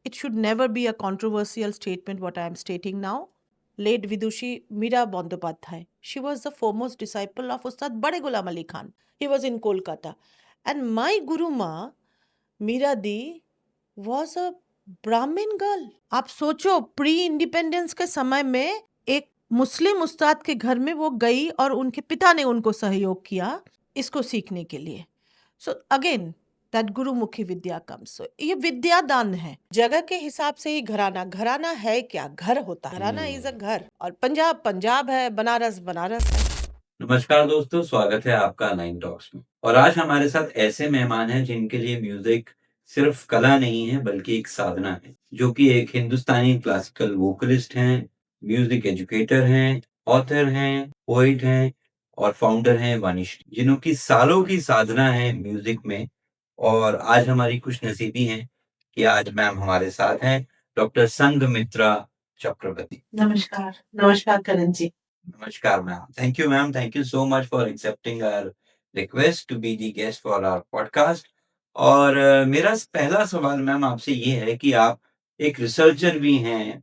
It should never be a controversial statement what I am stating now. Late Vidushi Mira Bandyopadhyay. She was the foremost disciple of Ustad Bade Ghulam Ali Khan. He was in Kolkata. And my Guru Ma, Mira Di, was a ब्राह्मण girl. आप सोचो pre independence के समय में एक मुस्लिम उस्ताद के घर में वो गई और उनके पिता ने उनको सहयोग किया इसको सीखने के लिए. सो अगेन दैट गुरुमुखी विद्या कम. सो ये विद्या दान है. जगह के हिसाब से ही घराना. घराना है क्या? घर होता है. घराना इज अ घर. और पंजाब पंजाब है, बनारस बनारस है. नमस्कार दोस्तों, स्वागत है आपका नाइन टॉक्स में। और आज हमारे साथ ऐसे मेहमान हैं जिनके लिए म्यूजिक सिर्फ कला नहीं है बल्कि एक साधना है, जो कि एक हिंदुस्तानी क्लासिकल वोकलिस्ट हैं, म्यूजिक एजुकेटर हैं, ऑथर हैं, पोइट हैं और फाउंडर हैं वाणिश्री, जिन्होंनकी सालों की साधना है म्यूजिक में। और आज हमारी खुशनसीबी है कि आज मैम हमारे साथ हैं, डॉक्टर संघमित्रा चक्रवर्ती। नमस्कार. नमस्कार करण जी. Namaskar, ma'am. Thank you, ma'am. Thank you so much for accepting our request to be the guest for our podcast. और मेरा पहला सवाल मैम आपसे ये है कि आप एक रिसर्चर भी हैं,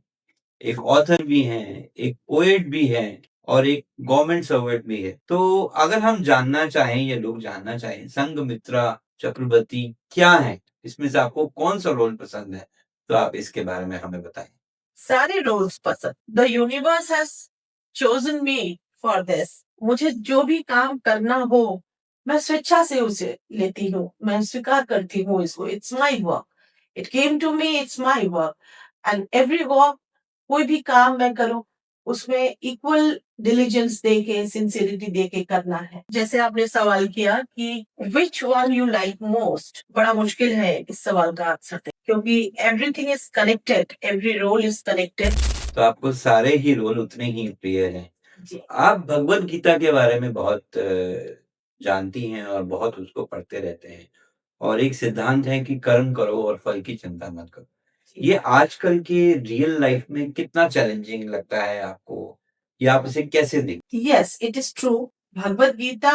एक ऑथर भी हैं, एक पोएट भी हैं और एक गवर्नमेंट सर्वेंट भी है। तो अगर हम जानना चाहें या लोग जानना चाहें संघमित्रा चक्रवर्ती क्या है, इसमें से आपको कौन सा रोल पसंद है, तो आप इसके बारे में हमें बताएं। सारे रोल्स पसंद. The universe has chosen me for this. मुझे जो भी काम करना हो मैं स्वेच्छा से उसे लेती हूँ. मैं स्वीकार करती हूँ इसको. It's my work. It came to me. It's my work. And every work, कोई भी काम मैं करूँ उसमें इक्वल डिलीजेंस दे के, सिंसियरिटी दे के करना है. जैसे आपने सवाल किया कि which one you like most, बड़ा मुश्किल है इस सवाल का आंसर देना, क्योंकि everything is connected, every role is connected. तो आपको सारे ही रोल उतने ही प्रिय हैं। जी. आप भगवद गीता के बारे में बहुत जानती हैं और बहुत उसको पढ़ते रहते हैं और एक सिद्धांत है कि कर्म करो और फल की चिंता मत करो। ये आजकल के रियल लाइफ में कितना चैलेंजिंग लगता है आपको? या आप इसे कैसे देखते हैं? Yes, it is true. Bhagavad Gita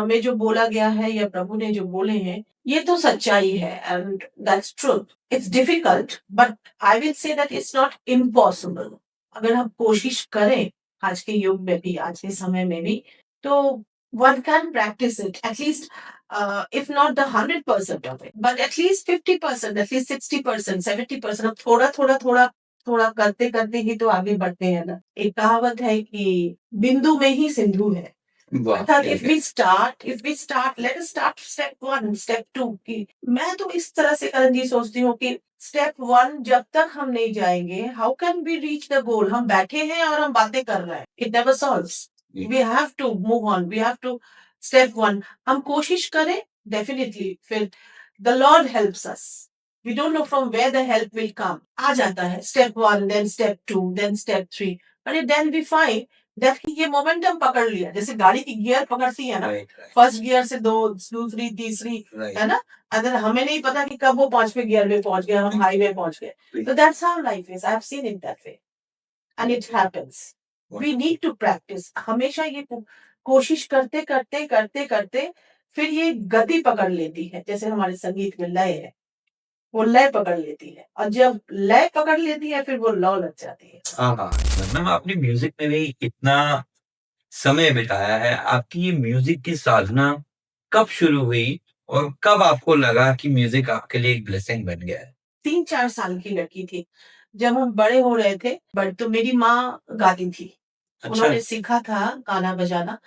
में जो बोला गया है या प्रभु ने जो बोले हैं ये तो सच्चाई है and that's truth. It's difficult but I will say that it's not impossible. अगर हम कोशिश करें आज के युग में भी, आज के समय में भी, तो one can practice it at least. If not the 100% of it but at least 50%, at least 60%, 70%. थोड़ा थोड़ा थोड़ा थोड़ा करते करते ही तो आगे बढ़ते हैं ना. एक कहावत है कि बिंदु में ही सिंधु है. वाह! अर्थात क्या इफ कहते we start let us start step 1, step 2 की. मैं तो इस तरह से करण जी सोचती हूँ कि स्टेप 1 जब तक हम नहीं जाएंगे, how can we reach the goal? हम बैठे हैं और हम बातें कर रहे हैं. It never solves. जी। We have to move on. We have to step 1 हम कोशिश करें डेफिनेटली. फिर the lord helps us. We don't know from where the help will come. आ जाता है. Step 1, then step 2, then step 3. But then we find that कि ये momentum पकड़ लिया. जैसे गाड़ी की गियर पकड़ती है ना, राइट, राइट, फर्स्ट गियर से दो, दूसरी, तीसरी, राइट। है ना. अगर हमें नहीं पता कि कब वो 5वें गियर में पहुंच गया, हम हाईवे पहुंच गए. तो that's how life is. I've seen it that way. And it happens. We need to practice. हमेशा ये कोशिश करते करते करते करते फिर ये गति पकड़ लेती है. जैसे हमारे संगीत में लय है, वो लय पकड़ लेती है और जब लय पकड़ लेती है फिर वो लौ लग जाती है. हाँ, मैम आपने म्यूजिक में भी इतना समय बिताया है, आपकी ये म्यूजिक की साधना कब शुरू हुई और कब आपको लगा कि म्यूजिक आपके लिए एक ब्लेसिंग बन गया है? 3-4 साल की लड़की थी जब हम बड़े हो रहे थे. बट तो मेरी माँ गाती थी. अच्छा। उन्होंने सीखा था गाना बजाना.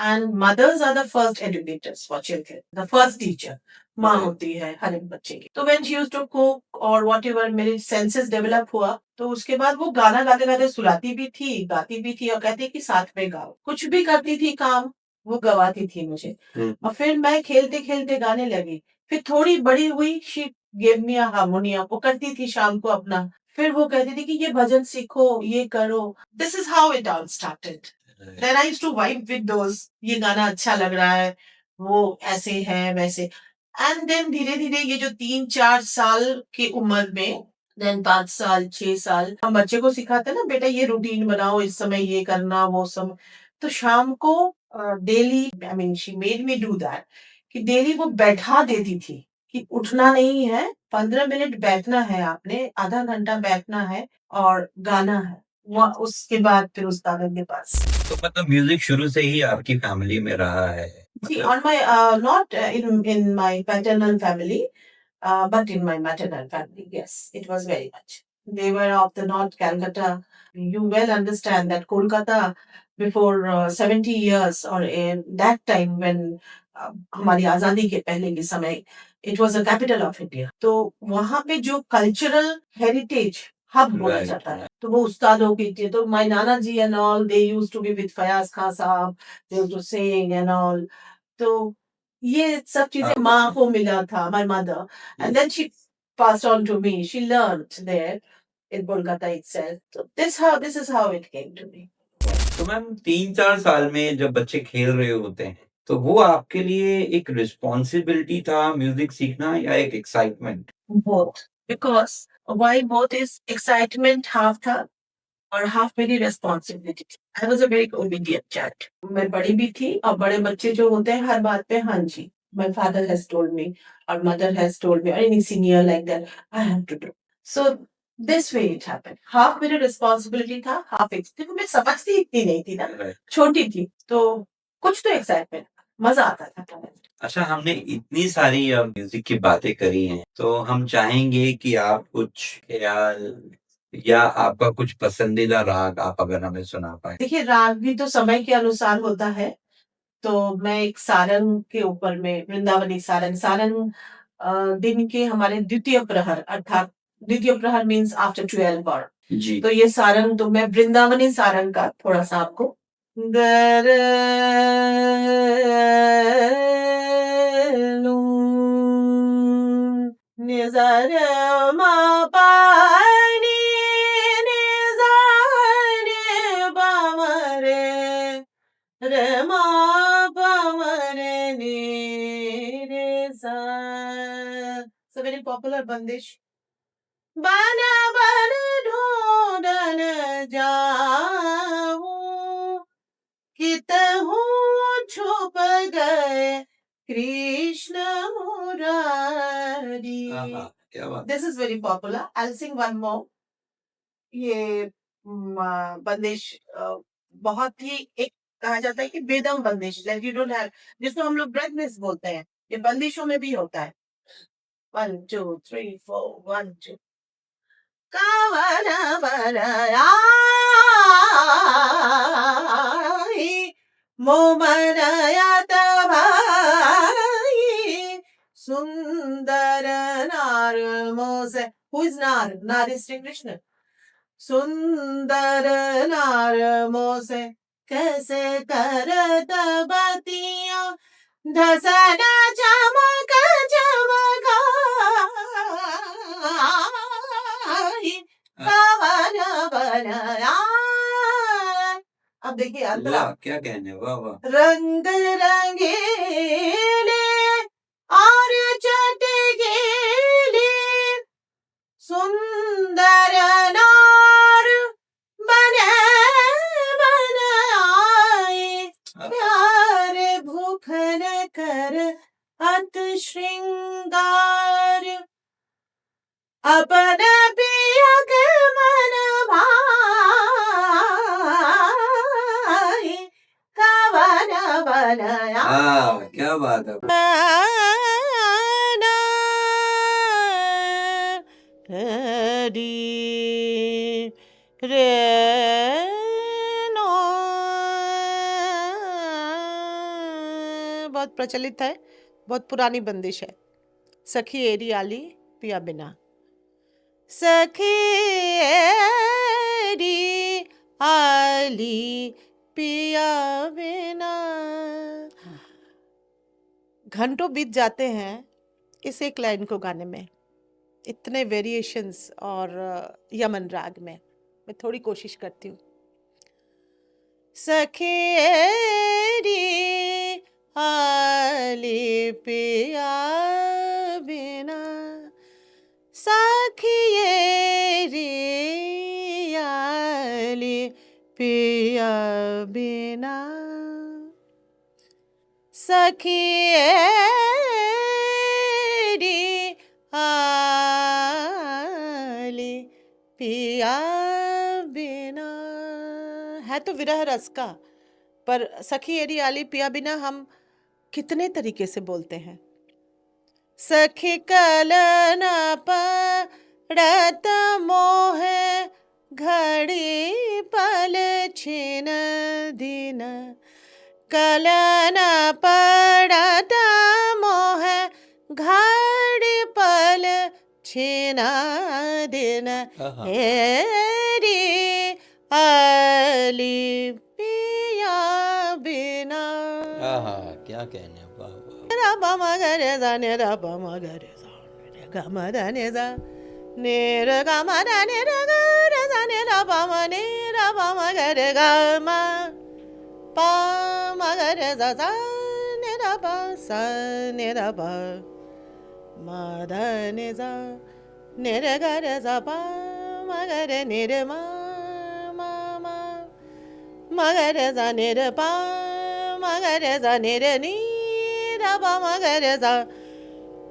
And mothers are the first educators for children. The first teacher माँ Right. होती है हर एक बच्चे की. तो when she used to cook और व्हाटएवर मेरे सेंसेस डेवलप हुआ, तो उसके बाद वो गाना गाते गाते सुलाती भी थी, गाती भी थी और कहती कि साथ में गाओ. कुछ भी करती थी काम, वो गवाती थी मुझे. और फिर मैं खेलते खेलते गाने लगी. फिर थोड़ी बड़ी हुई, she gave me a harmonium. वो करती थी शाम को अपना. फिर वो कहती थी कि ये भजन सीखो, ये करो. This is how it all started. Then I used to vibe with those. ये गाना अच्छा लग रहा है, वो ऐसे है वैसे. एंड देन धीरे धीरे ये जो 3-4 साल की उम्र में, देन 5 साल 6 साल हम बच्चे को सिखाते हैं ना, बेटा ये रूटीन बनाओ, इस समय ये करना, वो समय. तो शाम को daily, I mean she made me do that, कि डेली वो बैठा देती थी कि उठना नहीं है, 15 मिनट बैठना है आपने, आधा घंटा बैठना है और गाना है। वो उसके बाद फिर उस्तादों के पास। तो मतलब म्यूज़िक शुरू से ही आपकी फैमिली में रहा है। See, मतलब on my not in my paternal family, but in my maternal family, yes, it was very much. They were of the North Calcutta. You well understand that Kolkata, before 70 years or in that time when हमारी आजादी के पहले के समय, it was a capital of India. तो वहाँ पे जो cultural heritage हब बोला राइट, जाता है, राइट। तो वो उस्तादों की थी। तो my Nana ji and all, they used to be with Fayaz Khan साहब, they used to sing and all. तो ये सब चीजें हाँ, माँ को मिला था, my mother, and जी। then she passed on to me. She learned there in Kolkata itself. So this is how it came to me. तो मैम 3-4 साल में जब बच्चे खेल रहे होते हैं, तो वो आपके लिए एक रिस्पॉन्सिबिलिटी था म्यूज़िक सीखना या एक excitement? Both. Because why both is excitement half था और half मेरी responsibility थी. I was a very obedient child. मैं बड़ी भी थी और बड़े बच्चे जो होते हैं हर बात पे हाँ जी. My father has told me or mother has told me or any senior like that, I have to do. So this way it happened. Half मेरी responsibility था, half देखो मैं समझती इतनी नहीं थी ना, राइट। छोटी थी, तो कुछ तो excitement, मजा आता था. अच्छा, हमने इतनी सारी म्यूज़िक की बातें करी हैं, तो हम चाहेंगे कि आप कुछ ख़्याल या आपका कुछ पसंदीदा राग आप अगर हमें सुना पाएँ? देखिए राग भी तो समय के अनुसार होता है, तो मैं एक सारंग के ऊपर में वृंदावनी सारंग सारंग दिन के हमारे द्वितीय प्रहर अर्थात द्वितीय प्रहर मीन्स आफ्टर 12 आवर। जी। तो ये सारंग तो मैं वृंदावनी सारंग का थोड़ा सा आपको निजर मा पानी निजारे बामरे रे मा बामरे नी रे सा। So very popular bandish. बन बन ढूंढन जाऊं कितहूँ छुप गए कृष्ण मुरारी। क्या बात! This is very popular. I'll sing one more. ये बंदिश बहुत ही एक कहा जाता है कि बेदम बंदिश लाइक यू डोंट हैव जिसको हम लोग ब्रेथलेस बोलते हैं, ये बंदिशों में भी होता है। 1 2 3 4 1 2 कावन बरयाई मोमनयत भाई सुंदर नार मोसे। हु इज नार? नार इज श्री कृष्ण। सुंदर नार मोसे कैसे करत बतिया धसन चमक चमकाई कवन बनया। अब देखिए अंतरा। वाह! क्या कहने, वाह, वाह! रंग रंगीले और चटकीले सुंदर नार बने बनाए प्यार भूखन कर अत श्रृंगार अपन पिया के मन भाई कवन बनया। क्या बात है! बहुत प्रचलित है, बहुत पुरानी बंदिश है। सखी एरी आली पिया बिना। सखी एरी आली पिया बिना। घंटों बीत जाते हैं इस एक लाइन को गाने में, इतने वेरिएशंस और यमन राग में। मैं थोड़ी कोशिश करती हूँ। सखेरी आली पिया बिना सखिएरी आली पिया बिना सखिएरी पिया बिना, है तो विरह रस का, पर सखी एरी आली पिया बिना हम कितने तरीके से बोलते हैं। सखी कलन पड़त मोहे घड़ी पल छिन दिन, कलन पड़त मोहे घड़ी पल छिन दिन, आहा, हेरी अली पिया बिना। आहा, क्या कहने, वाह वाह। रा ब म ग रे सा ने रा ब म ग रे सा ने ग म ध ने सा ने र ग म ध ने र ग रे सा ने रा ब म ने रा ब म ग रे ग म प म ग रे सा ने रा ब सा ने रा ब म ध ने सा ने रे ग रे सा प म ग रे ने रे म म म म ग रे सा ने रे प म ग रे सा ने रे नी रा ब म ग रे सा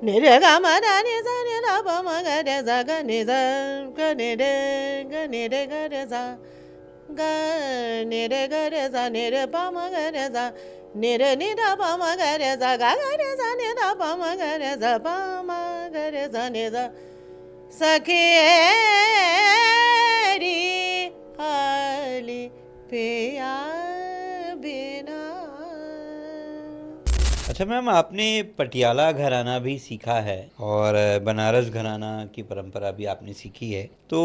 ने रे ग म ध ने सा ने रा ब म ग रे सा ग ने सा ग ने रे ग रे सा ग ने रे ग रे सा ने रे प म ग रे सा ने रे नी रा ब म ग रे सा ग ग रे सा ने रा ब म ग रे सा प म ग रे सा ने सा सखी एरी हाली पिया बिना। अच्छा मैम, आपने पटियाला घराना भी सीखा है और बनारस घराना की परंपरा भी आपने सीखी है, तो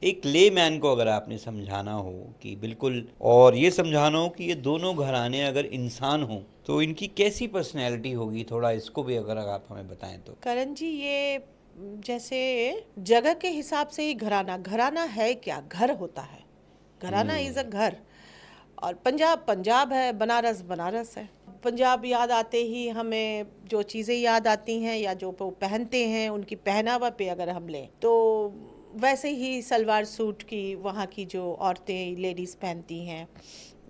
एक लेमैन को अगर आपने समझाना हो कि बिल्कुल, और ये समझाना हो कि ये दोनों घराने अगर इंसान हों तो इनकी कैसी पर्सनैलिटी होगी, थोड़ा इसको भी अगर आप हमें बताएं तो। करण जी, ये जैसे जगह के हिसाब से ही घराना, घराना है क्या, घर होता है, घराना इज अ घर। और पंजाब पंजाब है, बनारस बनारस है। पंजाब याद आते ही हमें जो चीज़ें याद आती हैं या जो वो पहनते हैं, उनकी पहनावा पे अगर हम लें तो वैसे ही सलवार सूट की वहाँ की जो औरतें लेडीज़ पहनती हैं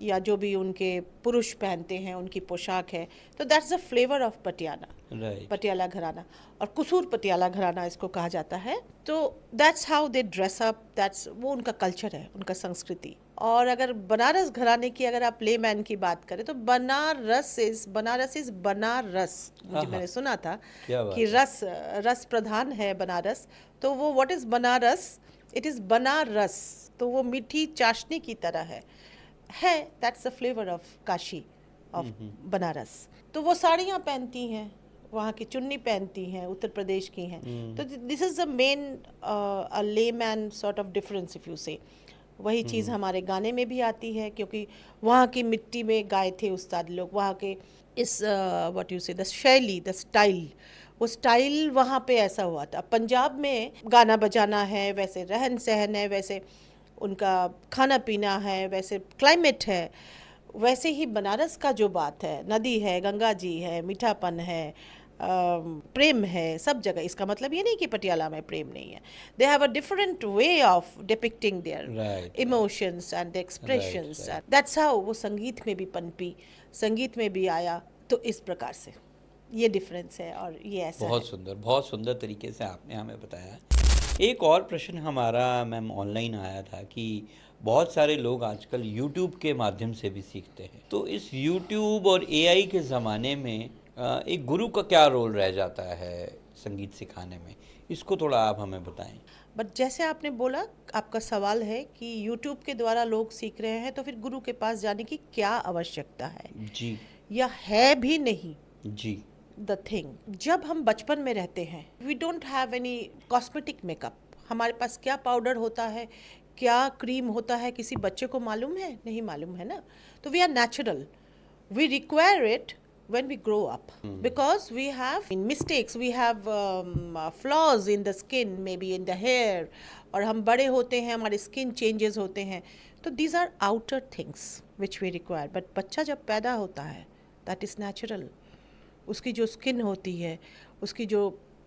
या जो भी उनके पुरुष पहनते हैं, उनकी पोशाक है, तो that's the flavour of Patiala, right. Patiala घराना। और कुसूर पटियाला घराना इसको कहा जाता है। तो that's how they dress up, that's वो उनका कल्चर है, उनका संस्कृति। और अगर बनारस घराने की अगर आप लेमैन की बात करें तो बनारस इज बनारस, मुझे आहा, मैंने सुना था क्या कि बात है। रस रस प्रधान है बनारस। तो वो what is Banaras, it is Banaras, तो वो मीठी चाशनी की तरह है, that's the flavour of Kashi, of Banaras. तो वो साड़ियाँ पहनती हैं, वहाँ की चुन्नी पहनती हैं, उत्तर प्रदेश की हैं। तो this is the main layman sort of difference if you से। वही चीज़ हमारे गाने में भी आती है, क्योंकि वहाँ की मिट्टी में गाए थे उस्ताद लोग, वहाँ के इस व्हाट यू से द शैली, द स्टाइल, वो स्टाइल वहाँ पे ऐसा हुआ था। पंजाब में गाना बजाना है, वैसे रहन सहन है, वैसे उनका खाना पीना है, वैसे क्लाइमेट है, वैसे ही बनारस का जो बात है, नदी है, गंगा जी है, मीठापन है, प्रेम है सब जगह। इसका मतलब ये नहीं कि पटियाला में प्रेम नहीं है। They have a different way of depicting their right, emotions and right, expressions, right. That's how वो संगीत में भी पनपी, संगीत में भी आया। तो इस प्रकार से ये डिफरेंस है और ये ऐसा है। बहुत सुंदर तरीके से आपने हमें बताया। एक और प्रश्न हमारा मैम ऑनलाइन आया था कि बहुत सारे लोग आजकल यूट्यूब के माध्यम से भी सीखते हैं, तो इस यूट्यूब और एआई के ज़माने में एक गुरु का क्या रोल रह जाता है संगीत सिखाने में, इसको थोड़ा आप हमें बताएं। बट जैसे आपने बोला, आपका सवाल है कि यूट्यूब के द्वारा लोग सीख रहे हैं तो फिर गुरु के पास जाने की क्या आवश्यकता है, जी। या है भी नहीं। जी। द थिंग, जब हम बचपन में रहते हैं, we don't have any cosmetic makeup. हमारे पास क्या पाउडर होता है, क्या क्रीम होता है, किसी बच्चे को मालूम है? नहीं मालूम है ना। तो we are natural, we require it when we grow up, because we have mistakes, we have flaws in the skin, maybe in the hair, और हम बड़े होते हैं, हमारे स्किन चेंजेस होते हैं। तो these are outer things which we require, but बच्चा जब पैदा होता है, that is natural। उसकी जो स्किन होती है, उसकी जो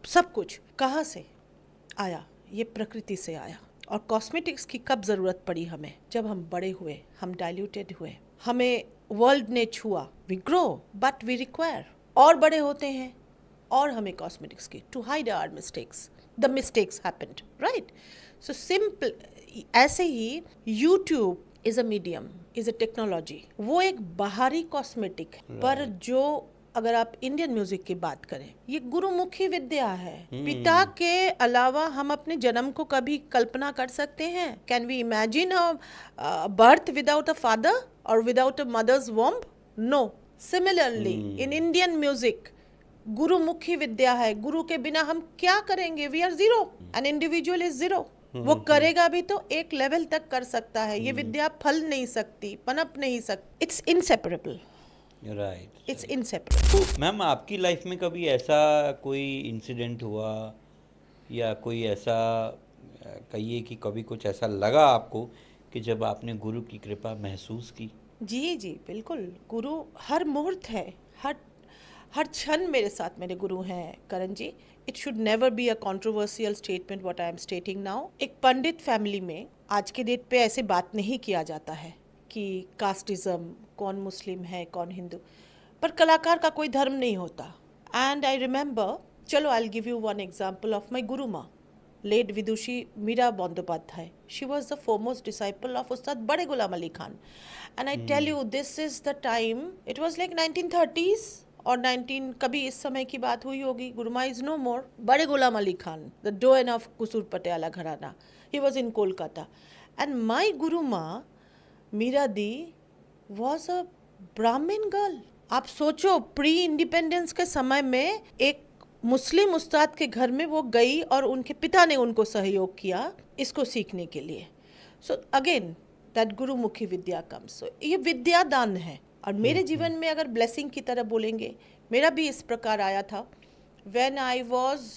सब कुछ कहाँ से आया, ये प्रकृति से आया। और कॉस्मेटिक्स की कब ज़रूरत पड़ी हमें? जब हम बड़े हुए, हम डाइल्यूटेड हुए, हमें वर्ल्ड ने छुआ, we grow, but we require. और बड़े होते हैं और हमें कॉस्मेटिक्स की to hide our mistakes, the mistakes happened, right? So simple. ऐसे ही YouTube is a medium, is a technology. वो एक बाहरी कॉस्मेटिक है, पर जो अगर आप इंडियन म्यूजिक की बात करें, ये गुरुमुखी विद्या है। पिता के अलावा हम अपने जन्म को कभी कल्पना कर सकते हैं? Can we imagine a birth without a father और without a mother's womb? No. Similarly in Indian music गुरुमुखी विद्या है। गुरु के बिना हम क्या करेंगे? We are zero. An individual is zero. वो करेगा भी तो एक लेवल तक कर सकता है। ये विद्या फल नहीं सकती, पनप नहीं सकती। It's inseparable. Right, it's inseparable. तो मैम आपकी लाइफ में कभी ऐसा कोई इंसिडेंट हुआ या कोई ऐसा कहिए कि कभी कुछ ऐसा लगा आपको कि जब आपने गुरु की कृपा महसूस की? जी जी बिल्कुल। गुरु हर मुहूर्त है, हर हर क्षण मेरे साथ मेरे गुरु हैं Karan ji. It should never be a controversial statement what I am stating now. एक पंडित फैमिली में आज के डेट पे ऐसे बात नहीं किया जाता है कि कास्टिज्म, कौन मुस्लिम है कौन हिंदू, पर कलाकार का कोई धर्म नहीं होता। एंड आई रिमेंबर, चलो I will give you one example of my गुरु माँ, late Vidushi Mira Bandyopadhyay. She was the foremost disciple of Ustad Bade Ghulam Ali Khan. And I tell you, this is the time, it was like 1930s और 19 कभी इस समय की बात हुई होगी. Guruma is no more. Bade Ghulam Ali Khan, the doyen of Kusur Patiala Gharana, he was in Kolkata. And my Guruma, Meera Di, was a Brahmin girl. आप सोचो, प्री इंडिपेंडेंस के समय में एक मुस्लिम उस्ताद के घर में वो गई और उनके पिता ने उनको सहयोग किया इसको सीखने के लिए। So again that gurumukhi vidya comes. सो ये विद्या दान है। और मेरे जीवन में अगर ब्लेसिंग की तरह बोलेंगे, मेरा भी इस प्रकार आया था। When I was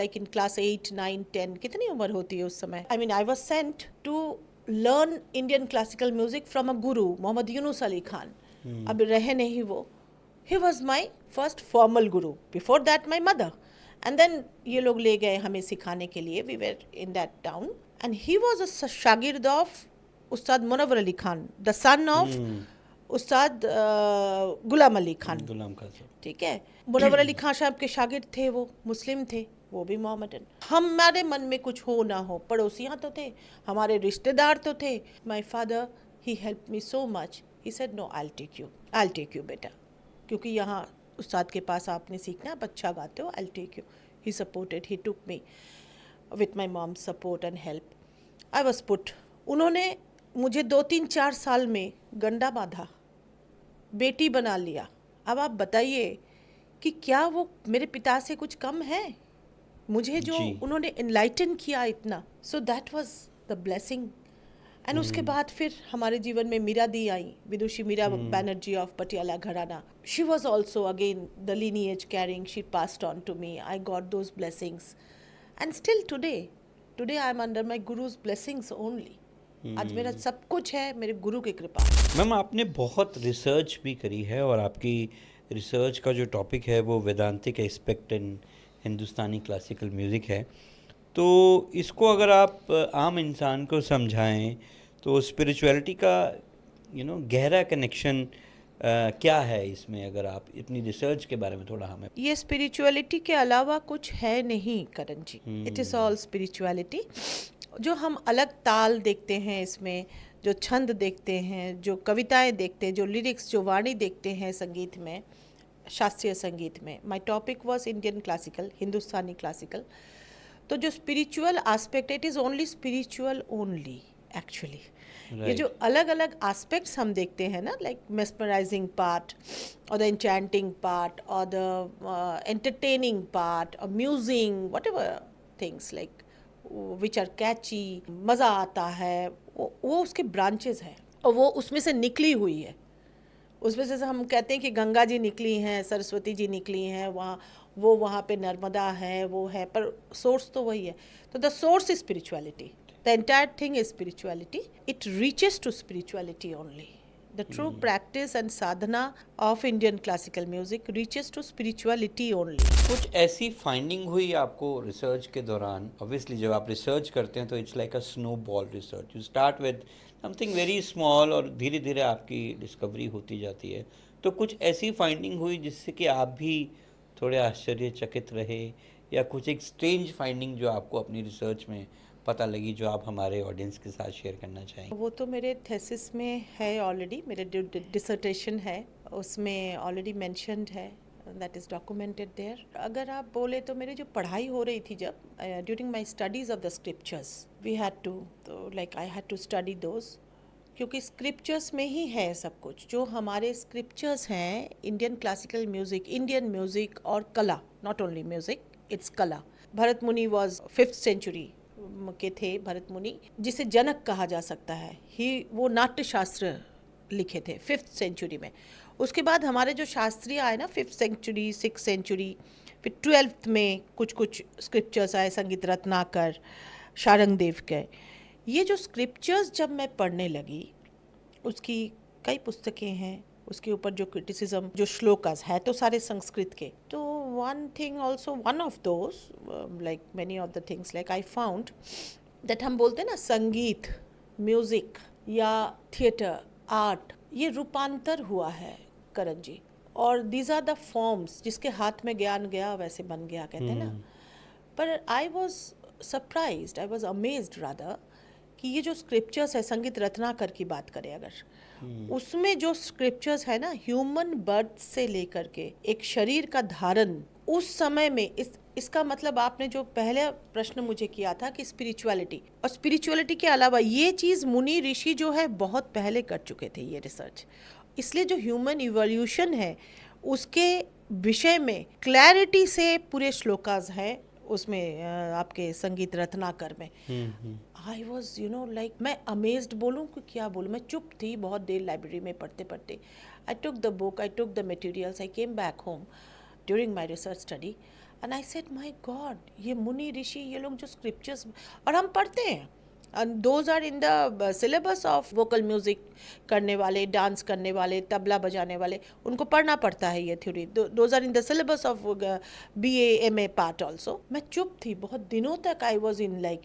like in class 8, 9, 10, कितनी उम्र होती है उस समय? I mean, I was sent to learn Indian classical music from a guru, Mohammad Yunus Ali Khan. अब रहे नहीं वो। He was my first formal guru. Before that, my mother. And then ये लोग ले गए हमें सिखाने के लिए. We were in that town. And he was a shagird of Ustad Munawwar Ali Khan, the son of Ustad Ghulam Ali Khan. गुलाम खान। ठीक है। मुनव्वर अली खान साहब के शागिर्द थे, वो मुस्लिम थे, वो भी मोहम्मदन। हमारे मन में कुछ हो ना हो, पड़ोसियाँ तो थे, हमारे रिश्तेदार तो थे। My father he help me so much. He said no, I will take you बेटा, क्योंकि यहाँ उस्ताद के पास आपने सीखना, आप अच्छा गाते हो, I will take you. He supported, he took me with my mom support and help. I was put. उन्होंने मुझे 2-3-4 साल में गंडा बांधा, बेटी बना लिया। अब आप बताइए कि क्या वो मेरे पिता से कुछ कम है? मुझे जो उन्होंने इनलाइटन किया इतना, so that was the blessing. And उसके बाद फिर हमारे जीवन में मीरा दी आई, विदुषी मीरा बैनर्जी ऑफ पटियाला घराना। She was also again the lineage carrying, she passed on to me. I got those blessings. And still today I am under my guru's blessings only. आज मेरा सब कुछ है मेरे गुरु की कृपा। मैम आपने बहुत रिसर्च भी करी है और आपकी रिसर्च का जो टॉपिक है वो Vedantic aspect in Hindustani classical music है। तो इसको अगर आप आम इंसान को समझाएं तो स्पिरिचुअलिटी का गहरा कनेक्शन क्या है इसमें, अगर आप अपनी रिसर्च के बारे में थोड़ा हमें। ये स्पिरिचुअलिटी के अलावा कुछ है नहीं Karan ji. It is all spirituality. जो हम अलग ताल देखते हैं इसमें, जो छंद देखते हैं, जो कविताएं देखते हैं, जो लिरिक्स, जो वाणी देखते हैं संगीत में, शास्त्रीय संगीत में। My topic was Indian classical, Hindustani classical. तो जो spiritual aspect, it is only spiritual only actually. ये जो अलग अलग एस्पेक्ट्स हम देखते हैं ना, लाइक मेस्मराइजिंग पार्ट और द एन्चैंटिंग पार्ट और द एंटरटेनिंग पार्ट और musing, whatever things like which are catchy, मज़ा आता है, वो उसके ब्रांचेस हैं और वो उसमें से निकली हुई है। उसमें से हम कहते हैं कि गंगा जी निकली हैं, सरस्वती जी निकली हैं, वहाँ पे नर्मदा है, वो है, पर सोर्स तो वही है। तो the source is spirituality, the entire thing is spirituality, it reaches to spirituality only. The true practice and sadhana of Indian classical music reaches to spirituality only. कुछ ऐसी फाइंडिंग हुई आपको रिसर्च के दौरान? ऑब्वियसली जब आप रिसर्च करते हैं तो it's like a snow ball research, you start with something very small और धीरे धीरे आपकी डिस्कवरी होती जाती है। तो कुछ ऐसी फाइंडिंग हुई जिससे कि आप भी थोड़े आश्चर्यचकित रहे या कुछ एक स्ट्रेंज फाइंडिंग जो आपको अपनी रिसर्च में पता लगी, जो आप हमारे ऑडियंस के साथ शेयर करना चाहेंगे? वो तो मेरे थेसिस में है ऑलरेडी, मेरे डिसर्टेशन है, उसमें ऑलरेडी मेंशन्ड है, दैट इज़ डॉक्यूमेंटेड देयर। अगर आप बोले तो मेरी जो पढ़ाई हो रही थी जब during my studies of the scriptures we had to, तो like I had to study those, क्योंकि स्क्रिप्चर्स में ही है सब कुछ। जो हमारे स्क्रिप्चर्स हैं, Indian classical music, Indian music और कला, नॉट ओनली म्यूज़िक, इट्स कला। भरत मुनि वॉज 5th सेंचुरी के थे, भरत मुनि जिसे जनक कहा जा सकता है, ही वो नाट्य शास्त्र लिखे थे 5th सेंचुरी में। उसके बाद हमारे जो शास्त्रीय आए ना 5th सेंचुरी, 6th सेंचुरी, फिर 12th में कुछ कुछ स्क्रिप्चर्स आए, संगीत रत्नाकर, शारंगदेव के। ये जो स्क्रिप्चर्स जब मैं पढ़ने लगी, उसकी कई पुस्तकें हैं, उसके ऊपर जो क्रिटिसिज्म, जो श्लोकास है तो सारे संस्कृत के। तो one thing also, one of those, like many of the things, like I found that, हम बोलते हैं ना संगीत, म्यूजिक या थिएटर, आर्ट, ये रूपांतर हुआ है करण जी, और दीज आर द फॉर्म्स, जिसके हाथ में ज्ञान गया वैसे बन गया, कहते हैं ना। पर I was surprised, I was amazed rather, कि ये जो स्क्रिप्चर्स है, संगीत रत्नाकर की बात करें अगर, उसमें जो स्क्रिप्चर्स है ना, ह्यूमन बर्थ से लेकर के एक शरीर का धारण उस समय में, इसका मतलब आपने जो पहले प्रश्न मुझे किया था कि स्पिरिचुअलिटी, और स्पिरिचुअलिटी के अलावा ये चीज़ मुनि ऋषि जो है बहुत पहले कर चुके थे ये रिसर्च। इसलिए जो ह्यूमन इवोल्यूशन है उसके विषय में क्लैरिटी से पूरे श्लोकास हैं उसमें, आपके संगीत रत्नाकर में। आई वॉज लाइक, मैं अमेज्ड बोलूँ कि क्या बोलूँ, मैं चुप थी बहुत देर लाइब्रेरी में पढ़ते पढ़ते। I took the book, I took the materials, I came back home during my research study and I said my god, ये मुनि ऋषि, ये लोग जो स्क्रिप्चर्स, और हम पढ़ते हैं, and those are in the syllabus of vocal music करने वाले, डांस करने वाले, तबला बजाने वाले, उनको पढ़ना पड़ता है ये theory, those are in the syllabus of BA MA part also। मैं चुप थी बहुत दिनों तक, आई वॉज इन लाइक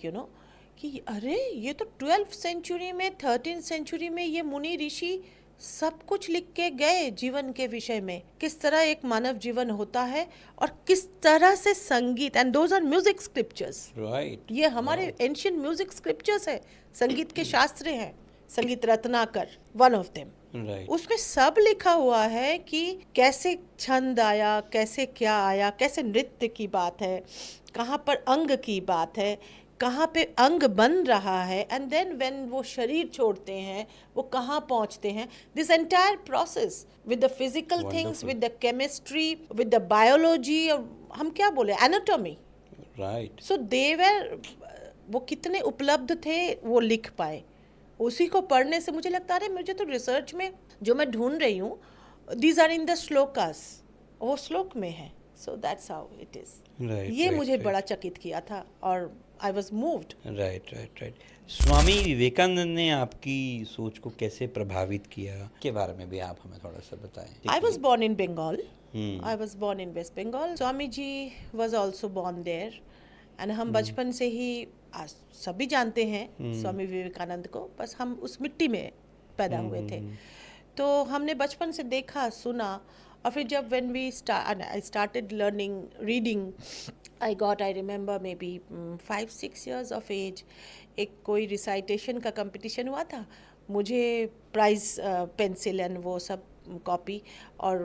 कि अरे ये तो 12th सेंचुरी में, 13th सेंचुरी में ये मुनि ऋषि सब कुछ लिख के गए जीवन के विषय में, किस तरह एक मानव जीवन होता है और किस तरह से संगीत, and those are music scriptures, right, ये हमारे एंशियंट म्यूजिक स्क्रिप्चर्स है, संगीत के शास्त्र हैं, संगीत Ratnakar one of them. Right. उसमें सब लिखा हुआ है कि कैसे छंद आया, कैसे क्या आया, कैसे नृत्य की बात है, कहाँ पर अंग की बात है, कहाँ पे अंग बन रहा है, एंड देन व्हेन वो शरीर छोड़ते हैं वो कहाँ पहुँचते हैं, this entire process with the physical things, with the chemistry, with the biology, हम क्या बोले, एनाटॉमी, राइट। सो देवर, वो कितने उपलब्ध थे वो लिख पाए। उसी को पढ़ने से मुझे लगता है मुझे तो रिसर्च में जो मैं ढूंढ रही हूँ, these are in the shlokas, वो श्लोक में है, so that's how it is. ये मुझे बड़ा चकित किया था और I was moved. Right. Swami Vivekananda ने आपकी सोच को कैसे प्रभावित किया के बारे में भी आप हमें थोड़ा सा बताएं। I was born in Bengal, I was born in West Bengal, Swami ji was also born there, and हम बचपन से ही, आज सभी जानते हैं स्वामी विवेकानंद को, बस हम उस मिट्टी में पैदा हुए थे, तो हमने बचपन से देखा, सुना, और फिर जब when we I started learning reading, I remember maybe 5-6 years of age, एक कोई रिसाइटेशन का कंपटीशन हुआ था, मुझे प्राइज पेंसिल एंड वो सब कॉपी, और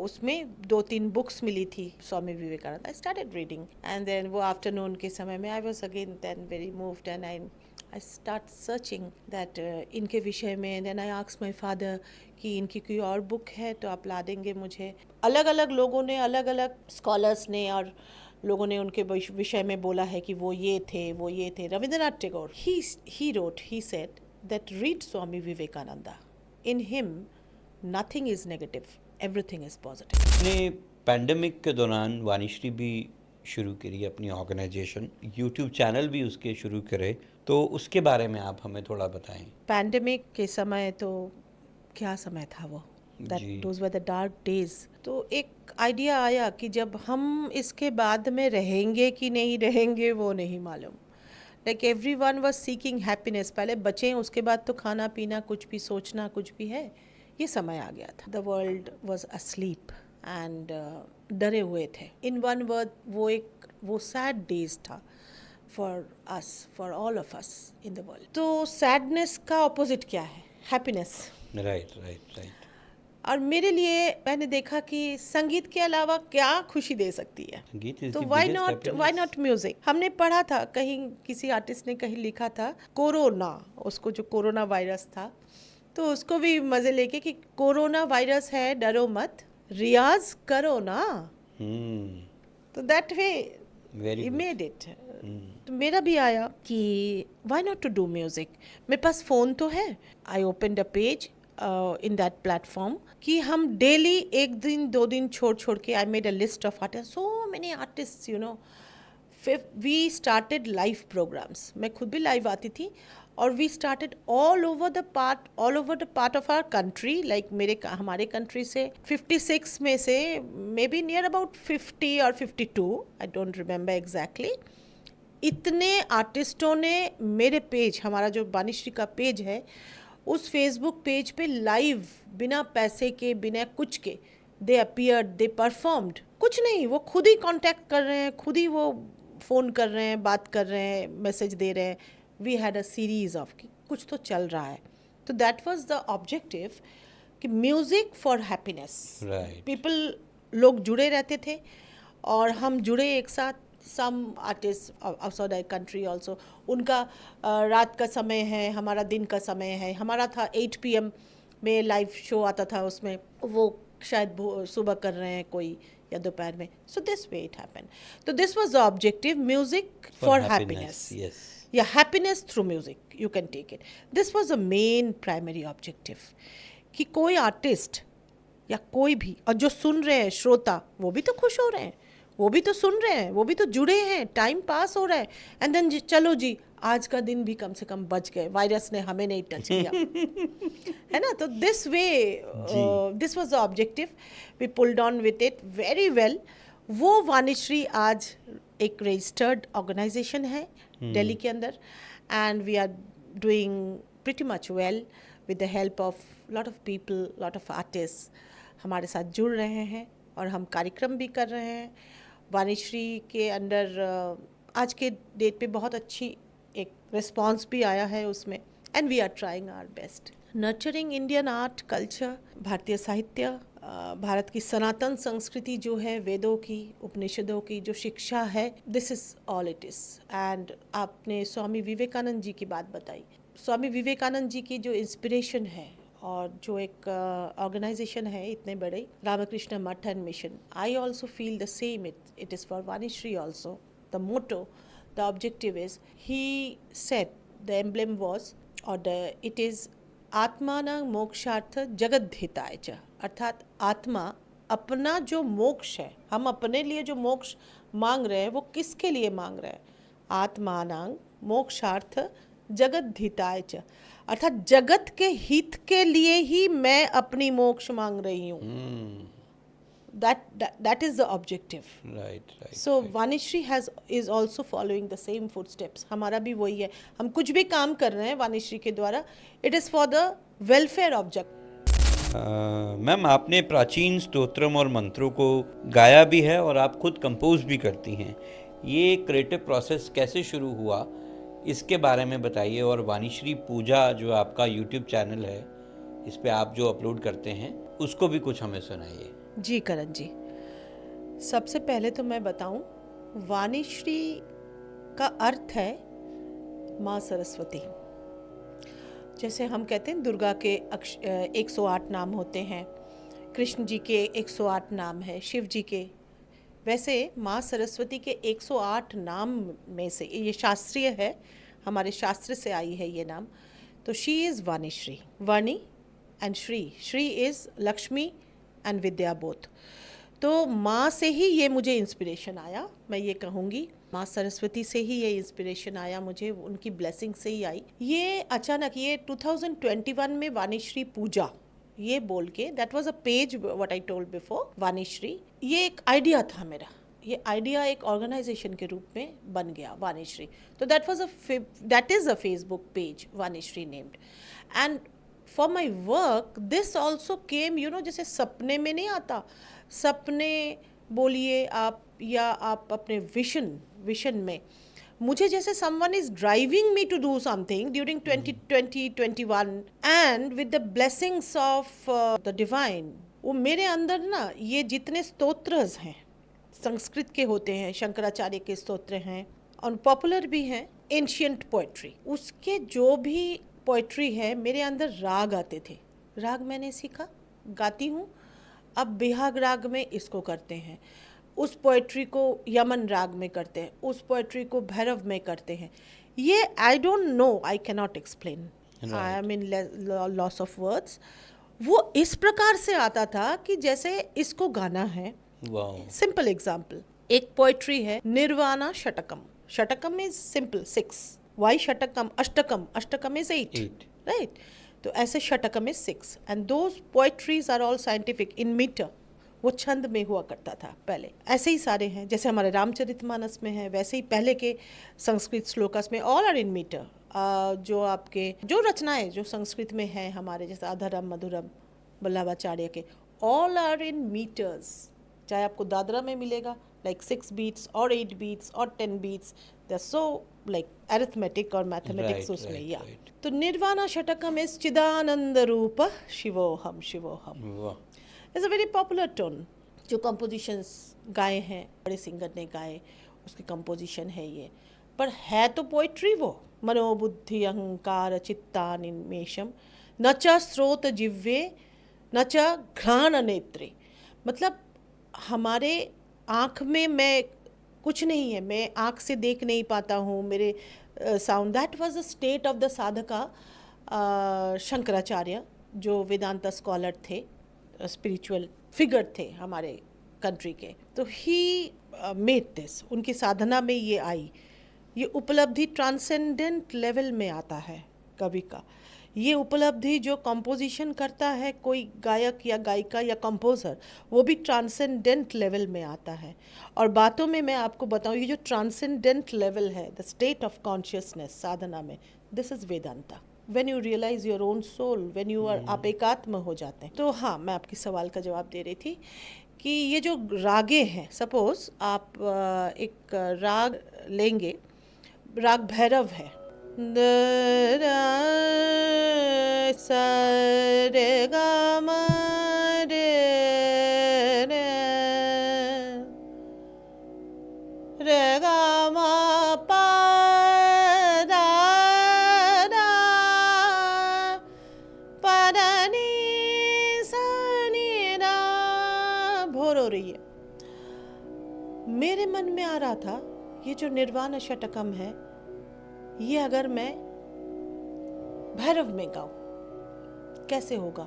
उसमें 2-3 बुक्स मिली थी Swami Vivekananda. I started reading and then वो आफ्टरनून के समय में I was again then very moved and I start searching that इनके विषय में। Then I asked my father कि इनकी कोई और बुक है तो आप ला देंगे मुझे। अलग अलग लोगों ने, अलग अलग स्कॉलर्स ने और लोगों ने उनके विषय में बोला है कि वो ये थे। Rabindranath Tagore, he wrote, he said that read Swami Vivekananda. In him nothing is negative, everything is positive. अपने पैंडेमिक के दौरान वाणीश्री भी शुरू करी अपनी ऑर्गेनाइजेशन, यूट्यूब चैनल भी उसके शुरू करे, तो उसके बारे में आप हमें थोड़ा बताएं। पैंडेमिक के समय तो क्या समय था वो, that those were the dark days। तो एक आइडिया आया कि जब हम इसके बाद में रहेंगे कि नहीं रहेंगे वो नहीं मालूम, like everyone was seeking happiness, पहले बचें उसके बाद तो खाना पीना कुछ भी सोचना कुछ भी है, ये समय आ गया था। The world was asleep and डरे हुए थे। इन वन वर्ड वो एक वो सैड डेज था for us, for all of us in the world. तो सैडनेस का ऑपोजिट क्या है? हैप्पीनेस। Right right right. और मेरे लिए मैंने देखा कि संगीत के अलावा क्या खुशी दे सकती है, संगीत इज तो the why biggest not music. हमने पढ़ा था कहीं, किसी आर्टिस्ट ने कहीं लिखा था कोरोना, उसको जो कोरोना वायरस था, तो उसको भी मजे लेके कि कोरोना वायरस है डरो मत, रियाज करो ना। तो that way very he good. Made it. तो मेरा भी आया कि why not to do music. मेरे पास फ़ोन तो है, I opened a page in that platform कि हम डेली एक दिन दो दिन छोड़ छोड़ के, I made a list of artist, so many artist, you know. We started live programs, मैं खुद भी लाइव आती थी, और we started all over the part of our country, like हमारे कंट्री से 56 में से मे बी नियर अबाउट 50 और 52, आई डोंट रिमेंबर एग्जैक्टली, इतने आर्टिस्टों ने मेरे पेज, हमारा जो वाणीश्री का पेज है, उस फेसबुक पेज पे लाइव, बिना पैसे के, बिना कुछ के, दे अपीयर्ड, दे परफॉर्म्ड। कुछ नहीं, वो खुद ही कांटेक्ट कर रहे हैं, खुद ही वो फ़ोन कर रहे हैं, बात कर रहे हैं, मैसेज दे रहे हैं। We had a series of कि कुछ तो चल रहा है। तो दैट वाज द ऑब्जेक्टिव कि music for happiness. Right. People, लोग जुड़े रहते थे और हम जुड़े एक साथ। Some artist outside our country also, उनका रात का समय है, हमारा दिन का समय है। हमारा था 8 PM में लाइव शो आता था, उसमें वो शायद सुबह कर रहे हैं कोई, या दोपहर में। So this way it happen. तो this was the objective, music for happiness, Yes. या happiness through music, you can take it. This was the main primary objective कि कोई आर्टिस्ट या कोई भी, और जो सुन रहे हैं श्रोता, वो भी तो खुश हो रहे हैं, वो भी तो सुन रहे हैं, वो भी तो जुड़े हैं, टाइम पास हो रहा है। एंड देन चलो जी, आज का दिन भी कम से कम बच गए, वायरस ने हमें नहीं टच किया है ना। तो this way, this was the objective, we pulled on with it very well. वो वाणीश्री आज एक रजिस्टर्ड ऑर्गेनाइजेशन है दिल्ली के अंदर, and we are doing pretty much well with the help of lot of people, lot of artist हमारे साथ जुड़ रहे हैं, और हम कार्यक्रम भी कर रहे हैं वाणीश्री के अंडर। आज के डेट पे बहुत अच्छी एक रिस्पांस भी आया है उसमें, and we are trying our best nurturing Indian art culture, भारतीय साहित्य, भारत की सनातन संस्कृति जो है, वेदों की, उपनिषदों की जो शिक्षा है, this is all it is. And आपने स्वामी विवेकानंद जी की बात बताई। स्वामी विवेकानंद जी की जो इंस्पिरेशन है, और जो एक ऑर्गेनाइजेशन है इतने बड़े, Ramakrishna Math and mission, I also feel the same, it is for Vanishree also. The motto, the objective is, he said, the emblem was, और इट इज़ आत्मानं मोक्षार्थ जगत हिताय च, अर्थात आत्मा अपना जो मोक्ष है, हम अपने लिए जो मोक्ष मांग रहे हैं, वो किसके लिए मांग रहे हैं? आत्मानं मोक्षार्थ जगत हिताय च, अर्थात जगत के हित के लिए ही मैं अपनी मोक्ष मांग रही हूँ। that is the objective. Right. So Vanishri is also following the same footsteps. हमारा भी वही है, हम कुछ भी काम कर रहे हैं वाणीश्री के द्वारा, it is for the welfare of जगत। मैम, आपने प्राचीन स्तोत्रम और मंत्रों को गाया भी है और आप खुद कंपोज भी करती हैं। ये क्रिएटिव प्रोसेस कैसे शुरू हुआ, इसके बारे में बताइए। और वाणीश्री पूजा जो आपका यूट्यूब चैनल है, इस पे आप जो अपलोड करते हैं, उसको भी कुछ हमें सुनाइए। जी करण जी, सबसे पहले तो मैं बताऊं, वाणीश्री का अर्थ है माँ सरस्वती। जैसे हम कहते हैं दुर्गा के 108 नाम होते हैं, कृष्ण जी के 108 नाम है, शिव जी के, वैसे माँ सरस्वती के 108 नाम में से, ये शास्त्रीय है, हमारे शास्त्र से आई है ये नाम। तो she is Vanishree, Vani and Shri is Lakshmi and vidya both. तो माँ से ही ये मुझे इंस्पिरेशन आया, मैं ये कहूँगी माँ सरस्वती से ही ये इंस्पिरेशन आया मुझे, उनकी ब्लेसिंग से ही आई। ये अचानक, ये 2021 में वाणीश्री पूजा ये बोल के, that was a page what I told before Vanishree, ये एक आइडिया था मेरा, ये आइडिया एक ऑर्गेनाइजेशन के रूप में बन गया वाणीश्री। तो that is a Facebook page Vanishree named. And for my work this also came, you know, जैसे सपने में नहीं आता, सपने बोलिए आप, या आप अपने विशन में, मुझे जैसे someone is driving me to do something during 2021 and with the blessings of the divine, वो मेरे अंदर ना ये जितने स्तोत्रस हैं संस्कृत के होते हैं, शंकराचार्य के स्तोत्र हैं और पॉपुलर भी हैं, एंशियंट पोएट्री, उसके जो भी पोएट्री है मेरे अंदर राग आते थे। राग मैंने सीखा, गाती हूँ। अब बिहाग राग में इसको करते हैं, उस पोएट्री को यमन राग में करते हैं, उस पोएट्री को भैरव में करते हैं। ये I don't know, I can not explain, I am in loss of words. वो इस प्रकार से आता था कि जैसे इसको गाना है। सिंपल एग्जाम्पल, एक पोएट्री है Nirvana Shatakam. Shatakam is simple 6, why Shatakam, Ashtakam, Ashtakam is 8, right? तो ऐसे Shatakam is 6 and those poetries are all scientific in metre. वो छंद में हुआ करता था पहले। ऐसे ही सारे हैं, जैसे हमारे रामचरितमानस में है, वैसे ही पहले के संस्कृत श्लोकस में ऑल आर इन मीटर। जो आपके जो रचनाएं जो संस्कृत में है हमारे, जैसे अधरम मधुरम वल्लभाचार्य के, ऑल आर इन मीटर्स। चाहे आपको दादरा में मिलेगा लाइक 6 beats और 8 beats और 10 beats, they are so like arithmetic और मैथमेटिक्स उसमें। या तो निर्वाणा षटकम इज चिदानंद रूप शिवोहम शिवोहम, is a very popular tone. जो कंपोजिशंस गाए हैं बड़े सिंगर ने गाए, उसकी कंपोजिशन है ये, पर है तो पोइट्री वो। मनोबुद्धि अहंकार चित्तानिमेशम न च स्रोत जिह्वे न च घ्राण नेत्रे। मतलब हमारे आँख में मैं कुछ नहीं है, मैं आँख से देख नहीं पाता हूँ, मेरे sound. That was the state of the sadhaka Shankaracharya, जो वेदांत स्कॉलर थे, स्पिरिचुअल फिगर थे हमारे कंट्री के। तो ही मेड दिस, उनकी साधना में ये आई। ये उपलब्धि ट्रांसेंडेंट लेवल में आता है कवि का। ये उपलब्धि जो कंपोजिशन करता है कोई गायक या गायिका या कंपोजर, वो भी ट्रांसेंडेंट लेवल में आता है। और बातों में मैं आपको बताऊं, ये जो ट्रांसेंडेंट लेवल है, द स्टेट ऑफ कॉन्शियसनेस साधना में, this is Vedanta. When you realise your own soul, when you are, आप एकात्म हो जाते हैं। तो हाँ, मैं आपकी सवाल का जवाब दे रही थी कि ये जो रागे हैं, सपोज आप एक राग लेंगे, राग भैरव है, सा रे गा मा रे रे रे गा मा पा दा दा पा दा नी सा नी दा, भोर हो रही है। मेरे मन में आ रहा था ये जो निर्वाण षटकम है, ये अगर मैं भैरव में गाऊं कैसे होगा?